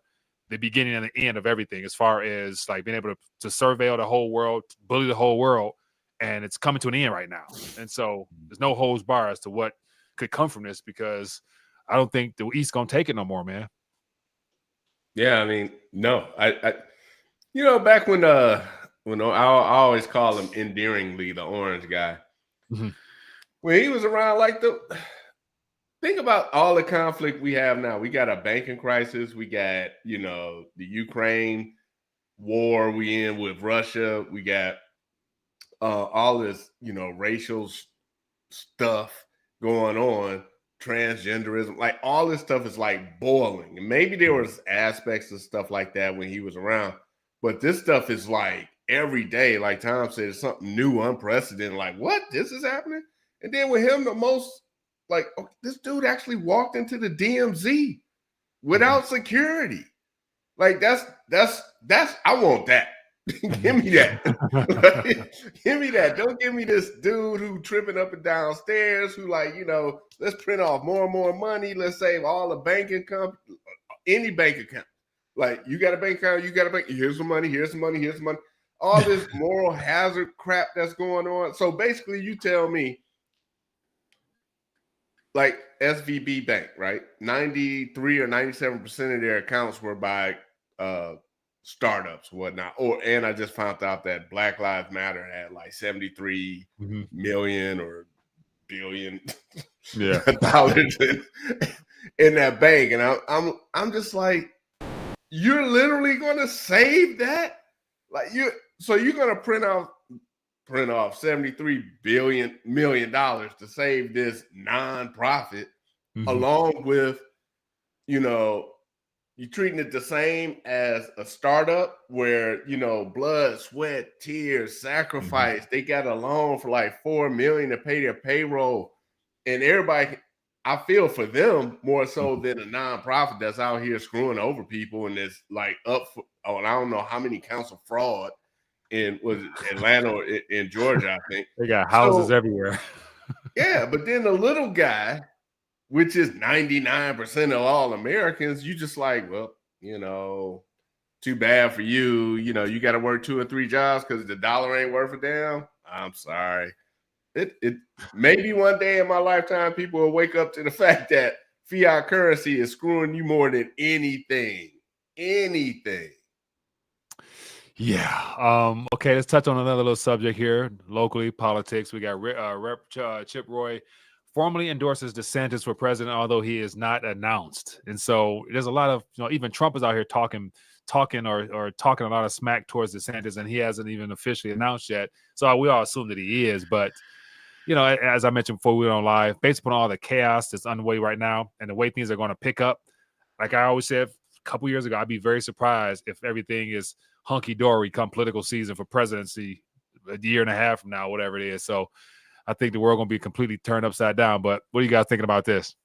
the beginning and the end of everything, as far as like being able to surveil the whole world, bully the whole world, and it's coming to an end right now. And so there's no holds bar as to what could come from this, because I don't think the East gonna take it no more, man. Yeah, I mean, no, I back when I always call him endearingly the orange guy. Mm-hmm. When he was around, like, think about all the conflict we have now. We got a banking crisis. We got, the Ukraine war we in with Russia. We got all this, racial stuff. going on, transgenderism, like all this stuff is like boiling. And maybe there was aspects of stuff like that when he was around, but this stuff is like every day, like Tom said, it's something new, unprecedented. Like, what? This is happening? And then with him, the most like, this dude actually walked into the DMZ without security. Like, that's I want that. Give me that. Give me that. Don't give me this dude who tripping up and downstairs, who like, let's print off more and more money. Let's save all the banking any bank account. Like, you got a bank account, you got a bank. Here's some money, here's some money, here's some money. All this moral hazard crap that's going on. So basically, you tell me, like SVB Bank, right? 93 or 97% of their accounts were by startups, whatnot. And I just found out that Black Lives Matter had like 73 million or billion dollars in that bank. And I'm just like, you're literally gonna save that? Like, you're gonna print off 73 million dollars to save this nonprofit, along with, you're treating it the same as a startup where, blood, sweat, tears, sacrifice. They got a loan for like $4 million to pay their payroll. And everybody, I feel for them more so than a nonprofit that's out here screwing over people and it's like up for, and I don't know how many counts of fraud in Atlanta or in Georgia, I think. They got houses everywhere. Yeah, but then the little guy, which is 99% of all Americans, you just like, well, too bad for you. You got to work 2 or 3 jobs because the dollar ain't worth a damn. I'm sorry. It maybe one day in my lifetime, people will wake up to the fact that fiat currency is screwing you more than anything. Anything. Yeah. Okay, let's touch on another little subject here. Locally, politics. We got Rep Chip Roy formally endorses DeSantis for president, although he is not announced. And so there's a lot of, even Trump is out here talking or talking a lot of smack towards DeSantis, and he hasn't even officially announced yet. So we all assume that he is. But, as I mentioned before we went on live, based upon all the chaos that's underway right now and the way things are going to pick up, like I always said a couple years ago, I'd be very surprised if everything is hunky-dory come political season for presidency a year and a half from now, whatever it is. So I think the world going to be completely turned upside down. But what are you guys thinking about this?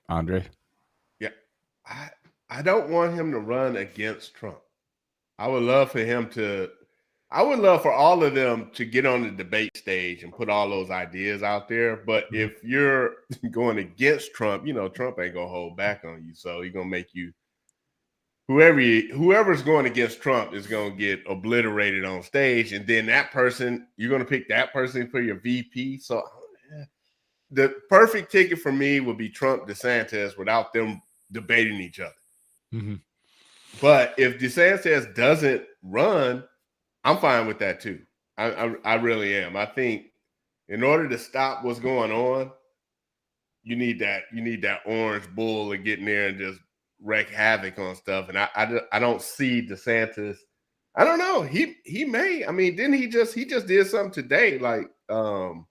Andre? Yeah. I don't want him to run against Trump. I would love for all of them to get on the debate stage and put all those ideas out there. But if you're going against Trump, Trump ain't going to hold back on you. So he's going to make you, whoever's going against Trump is going to get obliterated on stage. And then that person, you're going to pick that person for your VP. So the perfect ticket for me would be Trump DeSantis without them debating each other. But if DeSantis doesn't run, I'm fine with that too. I really am. I think in order to stop what's going on, you need that orange bull to get in there and just wreak havoc on stuff. And I don't see DeSantis. I don't know. He may. I mean, didn't he just did something today? Like, man,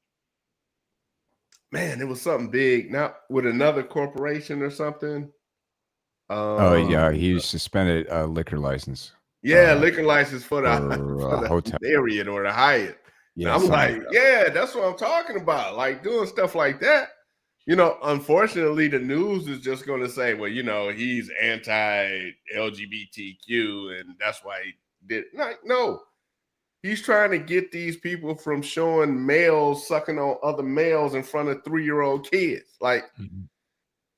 it was something big. Not with another corporation or something. He suspended a liquor license. Yeah, liquor license for the hotel Marriott or the Hyatt. Yeah, I'm like, that's what I'm talking about. Like doing stuff like that. Unfortunately, the news is just going to say, well, he's anti-LGBTQ and that's why he did. No, he's trying to get these people from showing males sucking on other males in front of 3-year-old kids. Like,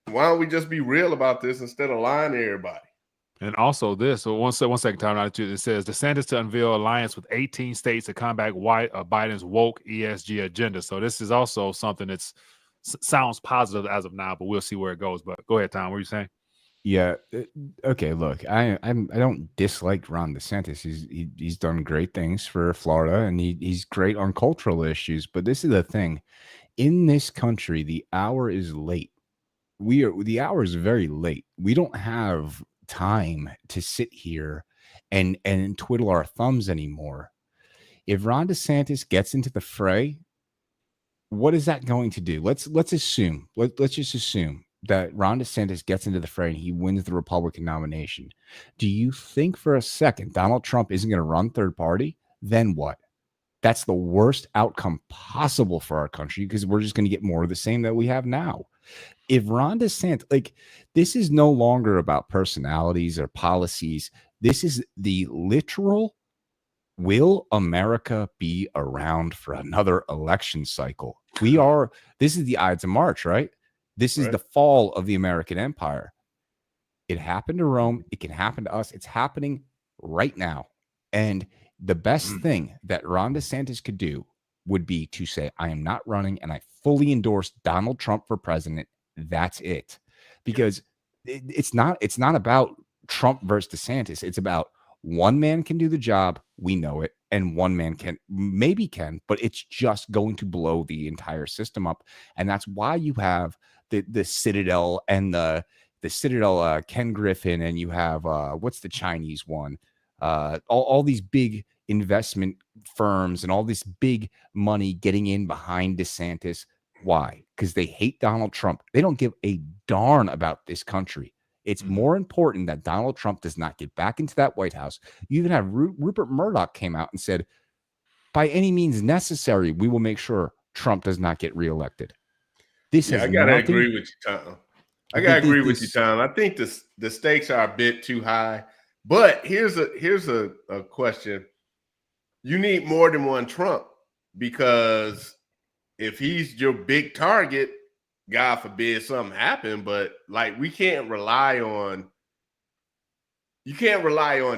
why don't we just be real about this instead of lying to everybody? And also this, so one second time out, it says DeSantis to unveil alliance with 18 states to combat Biden's woke ESG agenda. So this is also something that's sounds positive as of now, but we'll see where it goes. But go ahead, Tom. What are you saying? Yeah. Okay. Look, I don't dislike Ron DeSantis. He's done great things for Florida, and he's great on cultural issues. But this is the thing: in this country, the hour is late. The hour is very late. We don't have time to sit here and twiddle our thumbs anymore. If Ron DeSantis gets into the fray, what is that going to do? Let's assume, let's just assume that Ron DeSantis gets into the fray and he wins the Republican nomination. Do you think for a second Donald Trump isn't going to run third party? Then what? That's the worst outcome possible for our country, because we're just going to get more of the same that we have now. If Ron DeSantis, like, this is no longer about personalities or policies. This is the literal, will America be around for another election cycle? This is the Ides of March, right? This is the fall of the American empire. It happened to Rome. It can happen to us. It's happening right now. And the best thing that Ron DeSantis could do would be to say, I am not running, and I fully endorse Donald Trump for president. That's it. Because it's not about Trump versus DeSantis. It's about one man can do the job. We know it. And one man can, but it's just going to blow the entire system up. And that's why you have the Citadel and the Citadel, Ken Griffin, and you have, what's the Chinese one? All these big investment firms and all this big money getting in behind DeSantis. Why? Because they hate Donald Trump. They don't give a darn about this country. It's more important that Donald Trump does not get back into that White House. You even have Rupert Murdoch came out and said, by any means necessary, we will make sure Trump does not get reelected. I gotta agree with you, Tom. I think the stakes are a bit too high. But here's a question. You need more than one Trump, because if he's your big target, God forbid something happen, but like you can't rely on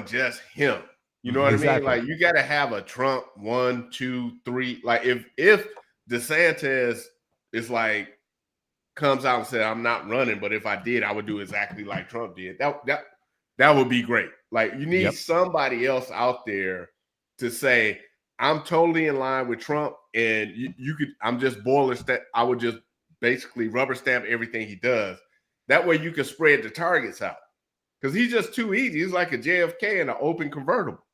just him. You know what I mean? Like, you got to have a Trump 1, 2, 3. Like, if DeSantis is like comes out and said, I'm not running, but if I did, I would do exactly like Trump did. That would be great. Like, you need somebody else out there to say, I'm totally in line with Trump, and you could, I'm just I would just basically rubber stamp everything he does. That way you can spread the targets out, because he's just too easy. He's like a JFK in an open convertible.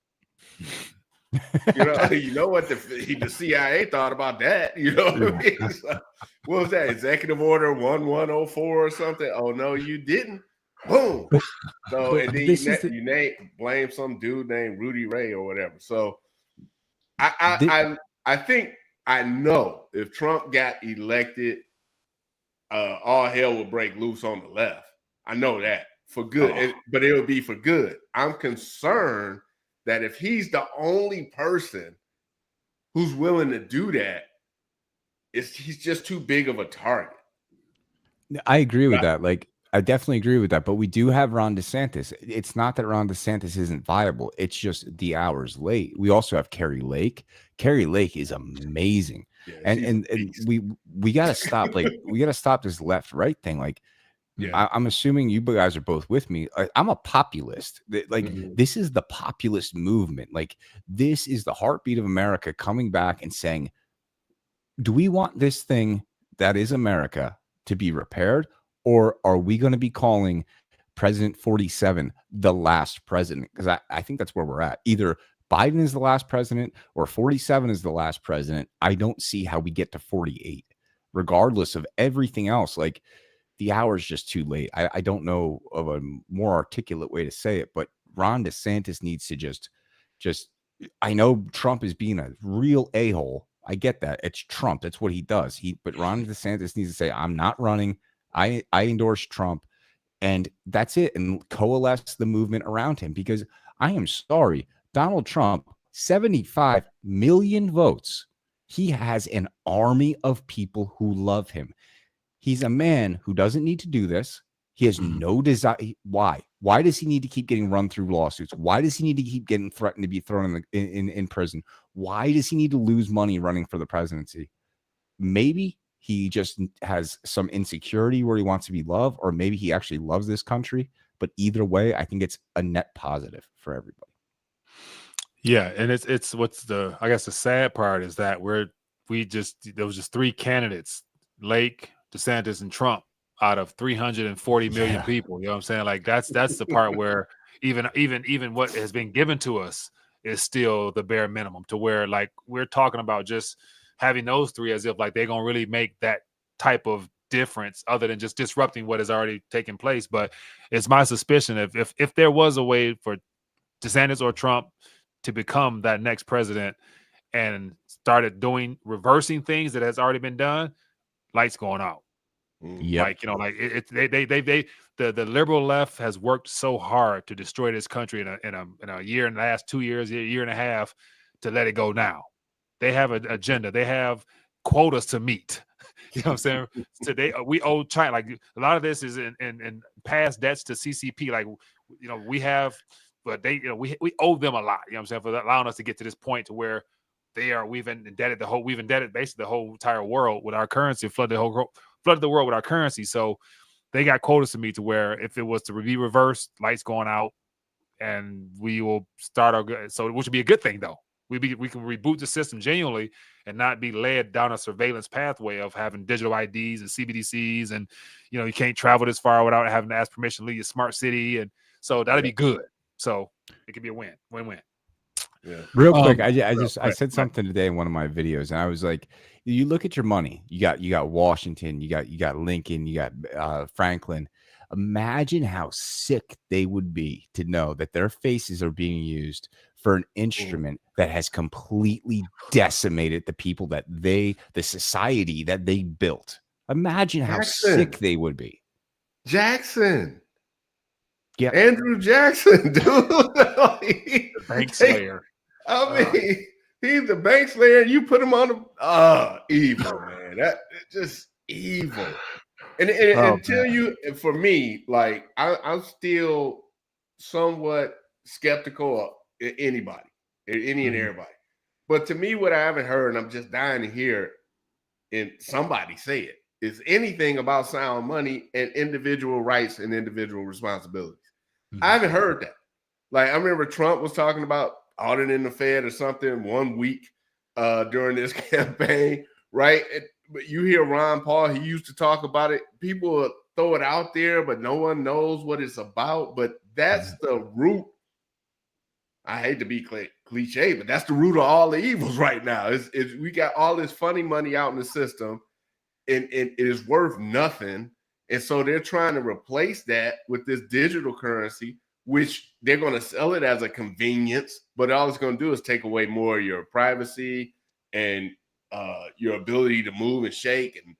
You know what the CIA thought about that. You know what I mean? So, what was that? Executive Order 1104 or something? Oh no, you didn't. Boom. So, and then blame some dude named Rudy Ray or whatever. So I think I know if Trump got elected, all hell would break loose on the left. I know that for good, but it would be for good. I'm concerned that if he's the only person who's willing to do that, he's just too big of a target. I agree with that. Like, I definitely agree with that. But we do have Ron DeSantis. It's not that Ron DeSantis isn't viable. It's just the hours late. We also have Carrie Lake. Carrie Lake is amazing. Yeah, and we got to stop. Like, we got to stop this left-right thing. Like, I'm assuming you guys are both with me. I'm a populist. Like, this is the populist movement. Like, this is the heartbeat of America coming back and saying, do we want this thing that is America to be repaired? Or are we going to be calling President 47 the last president? Because I think that's where we're at. Either Biden is the last president or 47 is the last president. I don't see how we get to 48, regardless of everything else. Like, the hour is just too late. I don't know of a more articulate way to say it, but Ron DeSantis needs to just I know Trump is being a real a-hole. I get that. It's Trump. That's what he does. But Ron DeSantis needs to say, I'm not running. I endorse Trump, and that's it. And coalesce the movement around him, because I am sorry, Donald Trump, 75 million votes. He has an army of people who love him. He's a man who doesn't need to do this. He has no desire. Why? Why does he need to keep getting run through lawsuits? Why does he need to keep getting threatened to be thrown in prison? Why does he need to lose money running for the presidency? Maybe he just has some insecurity where he wants to be loved, or maybe he actually loves this country. But either way, I think it's a net positive for everybody. Yeah, and it's what's I guess the sad part is that there was just three candidates: Lake, DeSantis, and Trump, out of 340 million people. You know what I'm saying? Like, that's the part where even what has been given to us is still the bare minimum, to where, like, we're talking about just having those three as if like they're gonna really make that type of difference other than just disrupting what has already taken place. But it's my suspicion if there was a way for DeSantis or Trump to become that next president and started reversing things that has already been done, lights going out. Yeah, Like, you know, like the liberal left has worked so hard to destroy this country in a year and the last 2 years, a year and a half, to let it go now. They have an agenda. They have quotas to meet. You know what I'm saying? Today we owe China. Like a lot of this is in past debts to CCP. Like, you know, we have, but they, you know, we owe them a lot. You know what I'm saying, for allowing us to get to this point to where we've indebted basically the whole entire world with our currency, flooded the world with our currency. So they got quotas to meet to where if it was to be reversed, lights going out, and we will start our so which would be a good thing though. We can reboot the system genuinely and not be led down a surveillance pathway of having digital IDs and CBDCs, and you know you can't travel this far without having to ask permission to leave a smart city, and so that'd be good. So it could be a win-win. Yeah. Real quick, I said something today in one of my videos, and I was like, you look at your money. You got Washington, you got Lincoln, you got Franklin. Imagine how sick they would be to know that their faces are being used for an instrument that has completely decimated the people the society that they built. Imagine how sick they would be. Jackson. Yeah. Andrew Jackson, dude. The bank slayer. I mean, he's the bank slayer, and you put him on the evil, man. That just evil. And until you, for me, like I'm still somewhat skeptical of anybody, any and everybody. But to me, what I haven't heard, and I'm just dying to hear, and somebody say it, is anything about sound money and individual rights and individual responsibilities. I haven't heard that. Like I remember Trump was talking about auditing the Fed or something 1 week during this campaign, right? But you hear Ron Paul, he used to talk about it. People throw it out there, but no one knows what it's about. But that's the root. I hate to be cliche, but that's the root of all the evils right now. We got all this funny money out in the system, and it is worth nothing. And so they're trying to replace that with this digital currency, which they're going to sell it as a convenience, but all it's going to do is take away more of your privacy and your ability to move and shake, and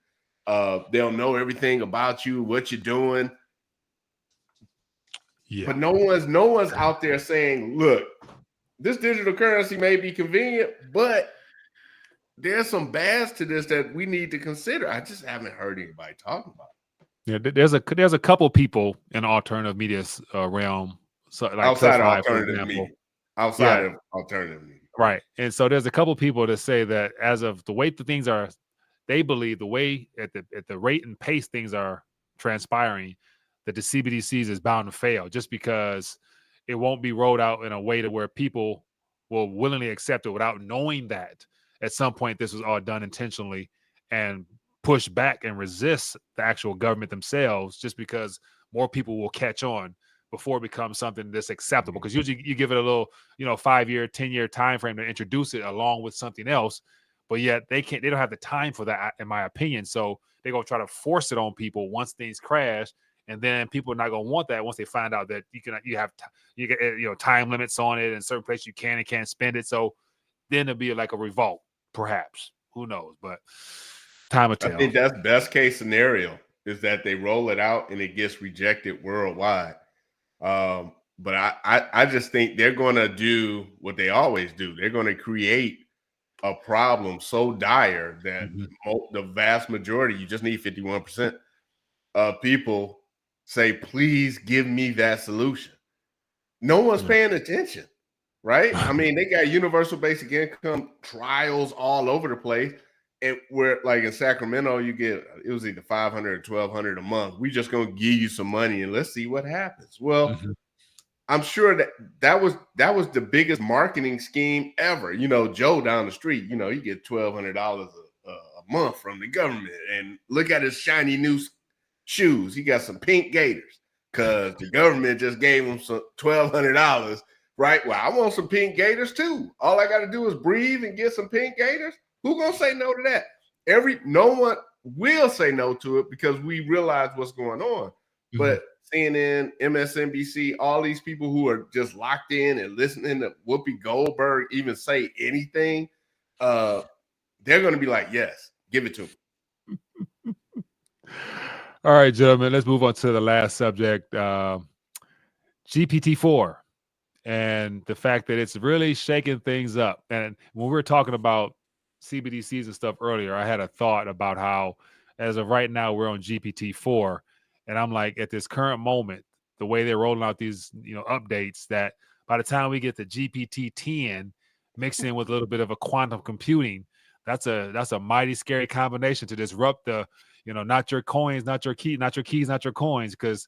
they'll know everything about you, what you're doing. Yeah. But no one's out there saying, look, this digital currency may be convenient, but there's some bads to this that we need to consider. I just haven't heard anybody talking about it. Yeah, there's a couple people in the alternative media realm, so like outside of alternative media, right? And so there's a couple people that say that as of the way the things are, they believe the way at the rate and pace things are transpiring, that the CBDCs is bound to fail, just because it won't be rolled out in a way to where people will willingly accept it without knowing that at some point this was all done intentionally, and push back and resist the actual government themselves, just because more people will catch on before it becomes something that's acceptable. Because usually you give it a little, 5-year, 10-year time frame to introduce it along with something else, but yet they don't have the time for that, in my opinion. So they're gonna try to force it on people once things crash, and then people are not gonna want that once they find out that you get time limits on it, and certain places you can and can't spend it. So then it'll be like a revolt, perhaps. Who knows? But time will tell. I think that's best case scenario, is that they roll it out and it gets rejected worldwide. But I just think they're going to do what they always do. They're going to create a problem so dire that the vast majority, you just need 51% of people say, please give me that solution. No one's paying attention, right? I mean, they got universal basic income trials all over the place. And where, like in Sacramento, it was either $500 or $1,200 a month. We just gonna give you some money and let's see what happens. Well, I'm sure that was the biggest marketing scheme ever. Joe down the street, you get $1,200 a month from the government, and look at his shiny new shoes. He got some pink Gators because the government just gave him some $1,200, right? Well, I want some pink Gators too. All I got to do is breathe and get some pink Gators. Who gonna say no to that? No one will say no to it because we realize what's going on. Mm-hmm. But CNN, MSNBC, all these people who are just locked in and listening to Whoopi Goldberg even say anything, they're going to be like, yes, give it to me. All right, gentlemen, let's move on to the last subject, GPT-4, and the fact that it's really shaking things up. And when we were talking about CBDCs and stuff earlier, I had a thought about how, as of right now, we're on GPT-4. And I'm like, at this current moment, the way they're rolling out these, updates, that by the time we get to GPT-10, mixed in with a little bit of a quantum computing, that's a mighty scary combination to disrupt the, not your coins, not your keys, not your coins, because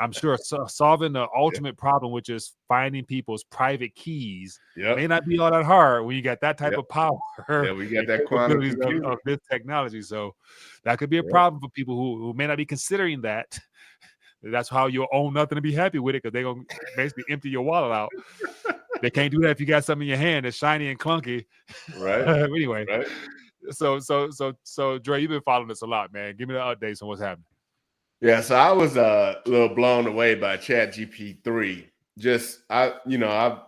I'm sure solving the ultimate problem, which is finding people's private keys, may not be all that hard when you got that type of power. Yeah, we got that quantum of this technology. So that could be a problem for people who may not be considering that. That's how you'll own nothing to be happy with it, because they're going to basically empty your wallet out. They can't do that if you got something in your hand that's shiny and clunky. Right. Anyway. Right. So Dre, you've been following this a lot, man. Give me the updates on what's happening. Yeah, so I was a little blown away by ChatGPT-3. I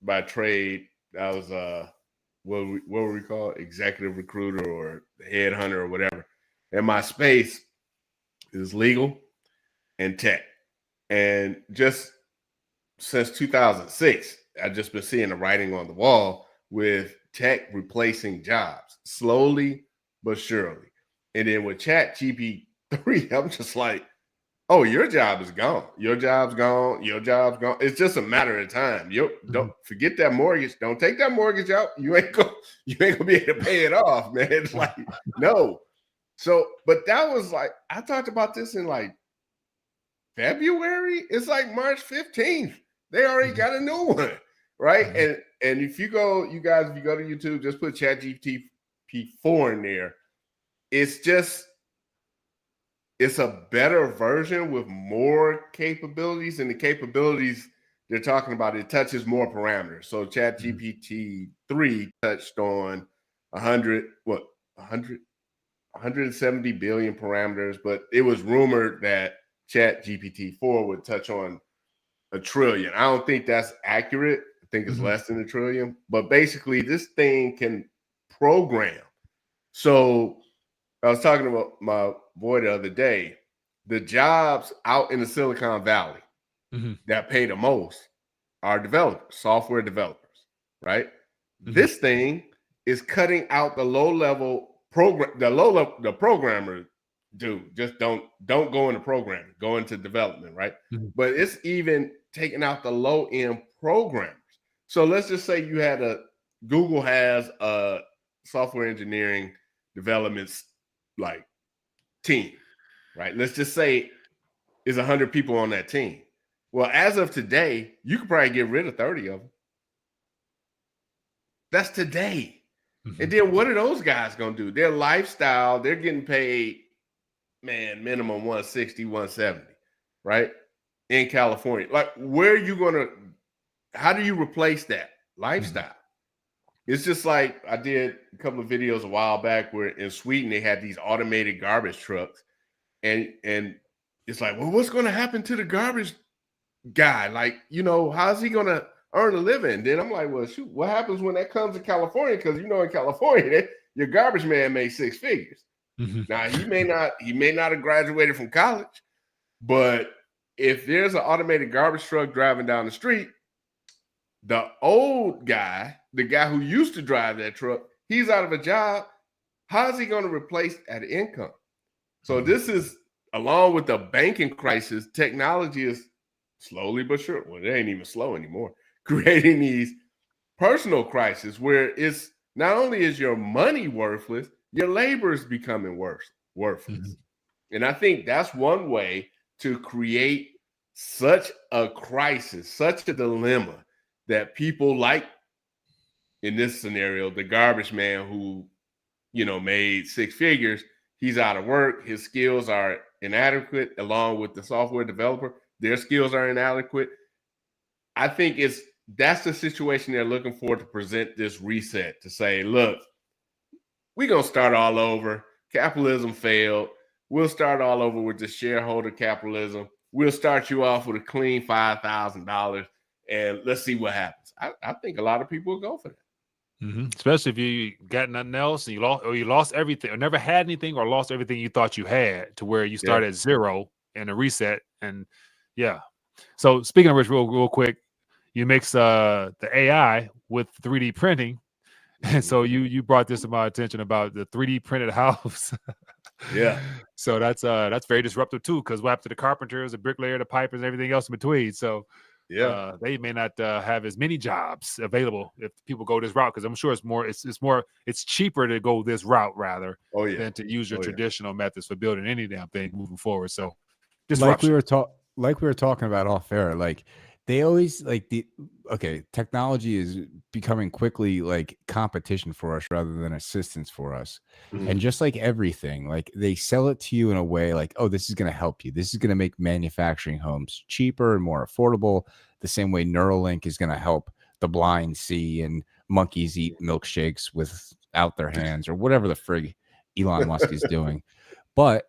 by trade, I was what were we call executive recruiter or headhunter or whatever. And my space is legal and tech. And just since 2006, I've just been seeing the writing on the wall with tech replacing jobs, slowly but surely. And then with ChatGPT-3, I'm just like, oh, your job is gone. Your job's gone. Your job's gone. It's just a matter of time. Don't forget that mortgage. Don't take that mortgage out. You ain't gonna be able to pay it off, man. It's like, no. So, but that was like, I talked about this in like February. It's like March 15th. They already got a new one, right? And if you go to YouTube, just put ChatGPT-4 in there. It's a better version with more capabilities, and the capabilities they're talking about, it touches more parameters. So ChatGPT-3 touched on 170 billion parameters, but it was rumored that ChatGPT-4 would touch on 1 trillion. I don't think that's accurate. I think it's less than 1 trillion, but basically this thing can program. So I was talking about my boy the other day, the jobs out in the Silicon Valley that pay the most are developers, software developers, right? This thing is cutting out the low-level the programmers do. Just don't go into programming, go into development, right? But it's even taking out the low-end programmers. So let's just say Google has a software engineering development like team, right? Let's just say is 100 people on that team. Well, as of today, you could probably get rid of 30 of them. That's today. And then what are those guys going to do? Their lifestyle, they're getting paid, man, minimum 160, 170, right? In California. Like, how do you replace that lifestyle? It's just like I did a couple of videos a while back where in Sweden they had these automated garbage trucks, and it's like, well, what's going to happen to the garbage guy? Like, how's he going to earn a living? Then I'm like, well, shoot, what happens when that comes to California? Because in California, your garbage man made 6 figures. Now he may not have graduated from college, but if there's an automated garbage truck driving down the street, the old guy, the guy who used to drive that truck, he's out of a job. How's he going to replace that income? So this is, along with the banking crisis, technology is slowly but sure, well, it ain't even slow anymore, creating these personal crises where it's not only is your money worthless, your labor is becoming worthless. And I think that's one way to create such a crisis, such a dilemma, that people like, in this scenario, the garbage man who, made 6 figures, he's out of work, his skills are inadequate, along with the software developer, their skills are inadequate. I think that's the situation they're looking for to present this reset, to say, look, we're going to start all over. Capitalism failed. We'll start all over with the shareholder capitalism. We'll start you off with a clean $5,000 and let's see what happens. I think a lot of people will go for that. Especially if you got nothing else and you lost everything or never had anything or lost everything you thought you had to where you start at zero and a reset. And yeah. So speaking of which, real quick, you mix the AI with 3D printing. And so you brought this to my attention about the 3D printed house. Yeah. So that's very disruptive too, because what happened to the carpenters, the bricklayer, the pipers, and everything else in between. So they may not have as many jobs available if people go this route, because I'm sure it's cheaper to go this route rather than to use your traditional methods for building any damn thing moving forward. So disruption. Like we were talking about off air, like they always technology is becoming quickly like competition for us rather than assistance for us. And just like everything, like they sell it to you in a way like, oh, this is going to help you. This is going to make manufacturing homes cheaper and more affordable. The same way Neuralink is going to help the blind see and monkeys eat milkshakes without their hands or whatever the frig Elon Musk is doing. But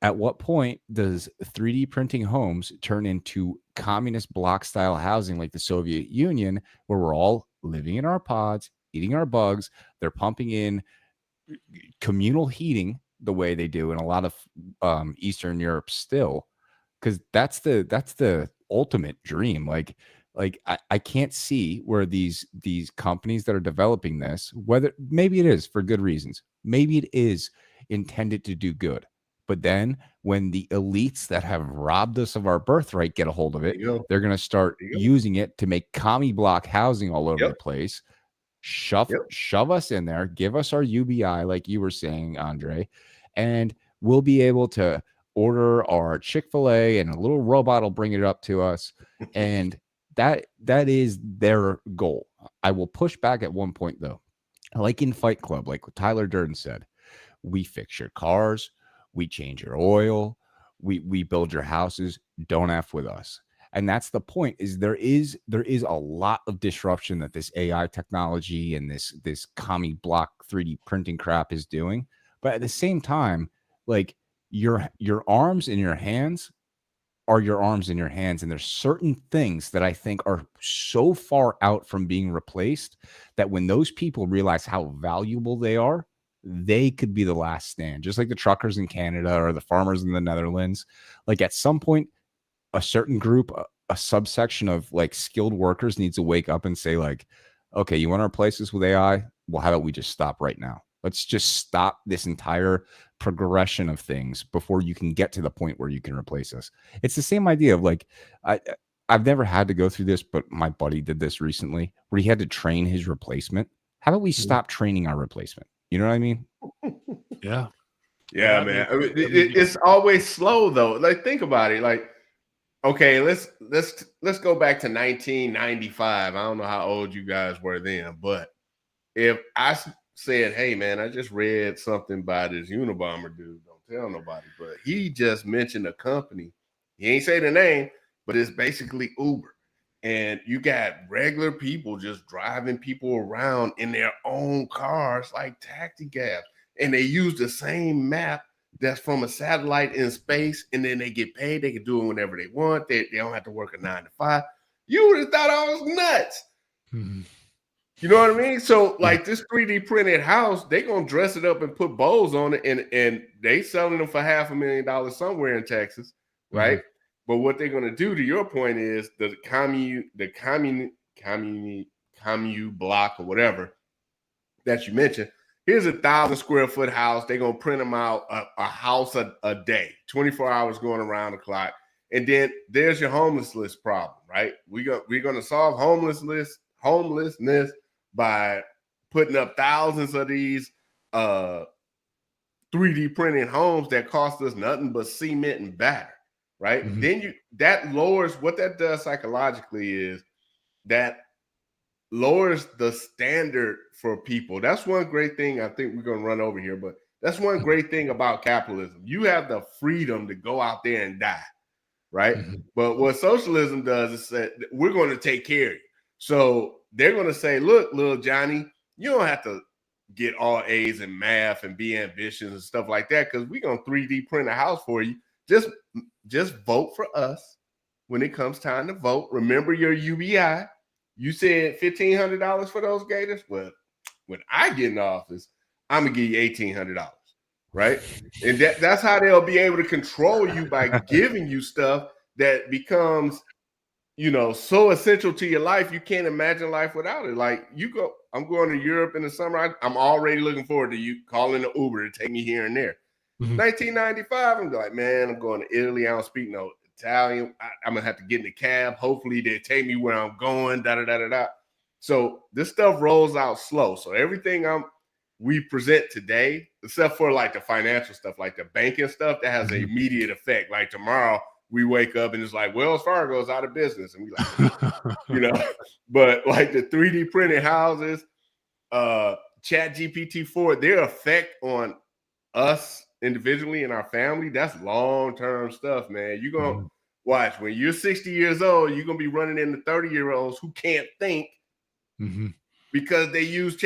at what point does 3D printing homes turn into communist block style housing like the Soviet Union, where we're all living in our pods, eating our bugs? They're pumping in communal heating the way they do in a lot of Eastern Europe still, because that's the ultimate dream. Like I can't see where these companies that are developing this, whether maybe it is for good reasons, maybe it is intended to do good. But then when the elites that have robbed us of our birthright get a hold of it, they're going to start using it to make commie block housing all over the place, shove us in there, give us our UBI, like you were saying, Andre, and we'll be able to order our Chick-fil-A and a little robot will bring it up to us. And that is their goal. I will push back at one point, though. Like in Fight Club, like Tyler Durden said, we fix your cars, we change your oil, we build your houses, don't F with us. And that's the point, is there is a lot of disruption that this AI technology and this commie block 3D printing crap is doing. But at the same time, like your arms in your hands are your arms in your hands. And there's certain things that I think are so far out from being replaced that when those people realize how valuable they are, they could be the last stand, just like the truckers in Canada or the farmers in the Netherlands. Like at some point, a certain group, a subsection of like skilled workers needs to wake up and say like, okay, you want to replace this with AI? Well, how about we just stop right now? Let's just stop this entire progression of things before you can get to the point where you can replace us. It's the same idea of like, I've never had to go through this, but my buddy did this recently where he had to train his replacement. How about we stop training our replacement? You know what I mean? Yeah, man. It's always slow though. Like think about it. Like, okay, let's go back to 1995. I don't know how old you guys were then, but if I said, "Hey, man, I just read something by this Unabomber dude. Don't tell nobody," but he just mentioned a company. He ain't say the name, but it's basically Uber. And you got regular people just driving people around in their own cars like taxi cabs. And they use the same map that's from a satellite in space. And then they get paid. They can do it whenever they want. They don't have to work a 9 to 5. You would have thought I was nuts. You know what I mean? So like this 3D printed house, they going to dress it up and put bows on it. And they selling them for $500,000 somewhere in Texas, right? But what they're going to do, to your point, is the commune block or whatever that you mentioned. Here's 1,000 square foot house. They're going to print them out a house a day, 24 hours going around the clock. And then there's your homelessness problem, right? We're going to solve homelessness by putting up thousands of these 3D printed homes that cost us nothing but cement and batter. Right. Then that lowers, what that does psychologically is that lowers the standard for people. That's one great thing. I think we're going to run over here, but that's one great thing about capitalism. You have the freedom to go out there and die. Right. But what socialism does is that we're going to take care of you. So they're going to say, look, little Johnny, you don't have to get all A's in math and be ambitious and stuff like that, because we're gonna 3D print a house for you. Just vote for us when it comes time to vote. Remember your UBI. You said $1,500 for those gators. Well, when I get in office, I'm gonna give you $1,800, right? And that's how they'll be able to control you, by giving you stuff that becomes, you know, so essential to your life. You can't imagine life without it. Like, I'm going to Europe in the summer. I'm already looking forward to you calling the Uber to take me here and there. 1995, I'm like, man, I'm going to Italy. I don't speak no Italian. I'm gonna have to get in the cab. Hopefully they take me where I'm going. So this stuff rolls out slow. So everything we present today, except for like the financial stuff, like the banking stuff, that has an immediate effect. Like tomorrow we wake up and it's like Wells Fargo's out of business, and we like, you know. But like the 3D printed houses, Chat GPT-4, their effect on us individually and our family, that's long-term stuff, man. You're gonna watch when you're 60 years old, you're gonna be running into 30-year-olds who can't think because they use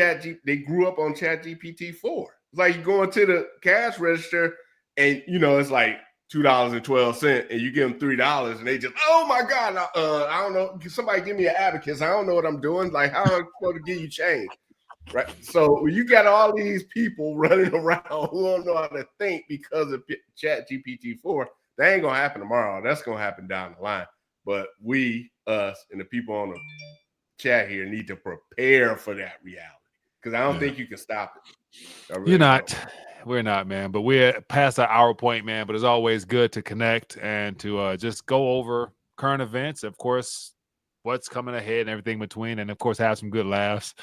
they grew up on Chat GPT-4. It's like you going to the cash register and you know it's like $2.12, and you give them $3, and they just, oh my God, I don't know. Somebody give me an abacus. I don't know what I'm doing. Like, how am I supposed to give you change? Right. So you got all these people running around who don't know how to think because of Chat GPT-4. That ain't gonna happen tomorrow. That's gonna happen down the line. But us, and the people on the chat here need to prepare for that reality, because I don't think you can stop it. Really We're not, man. But we're past our hour point, man. But it's always good to connect and to just go over current events. Of course, what's coming ahead and everything between, and of course have some good laughs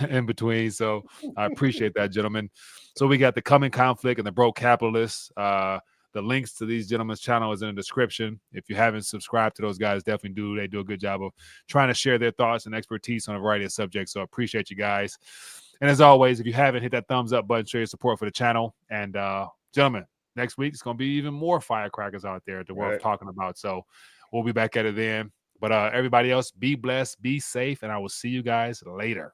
in between. So I appreciate that, gentlemen. So we got the coming conflict and the broke capitalists. The links to these gentlemen's channel is in the description. If you haven't subscribed to those guys, definitely do. They do a good job of trying to share their thoughts and expertise on a variety of subjects. So I appreciate you guys. And as always, if you haven't, hit that thumbs up button, show your support for the channel. And gentlemen, next week it's going to be even more firecrackers out there that we're talking about. So we'll be back at it then. But everybody else, be blessed, be safe, and I will see you guys later.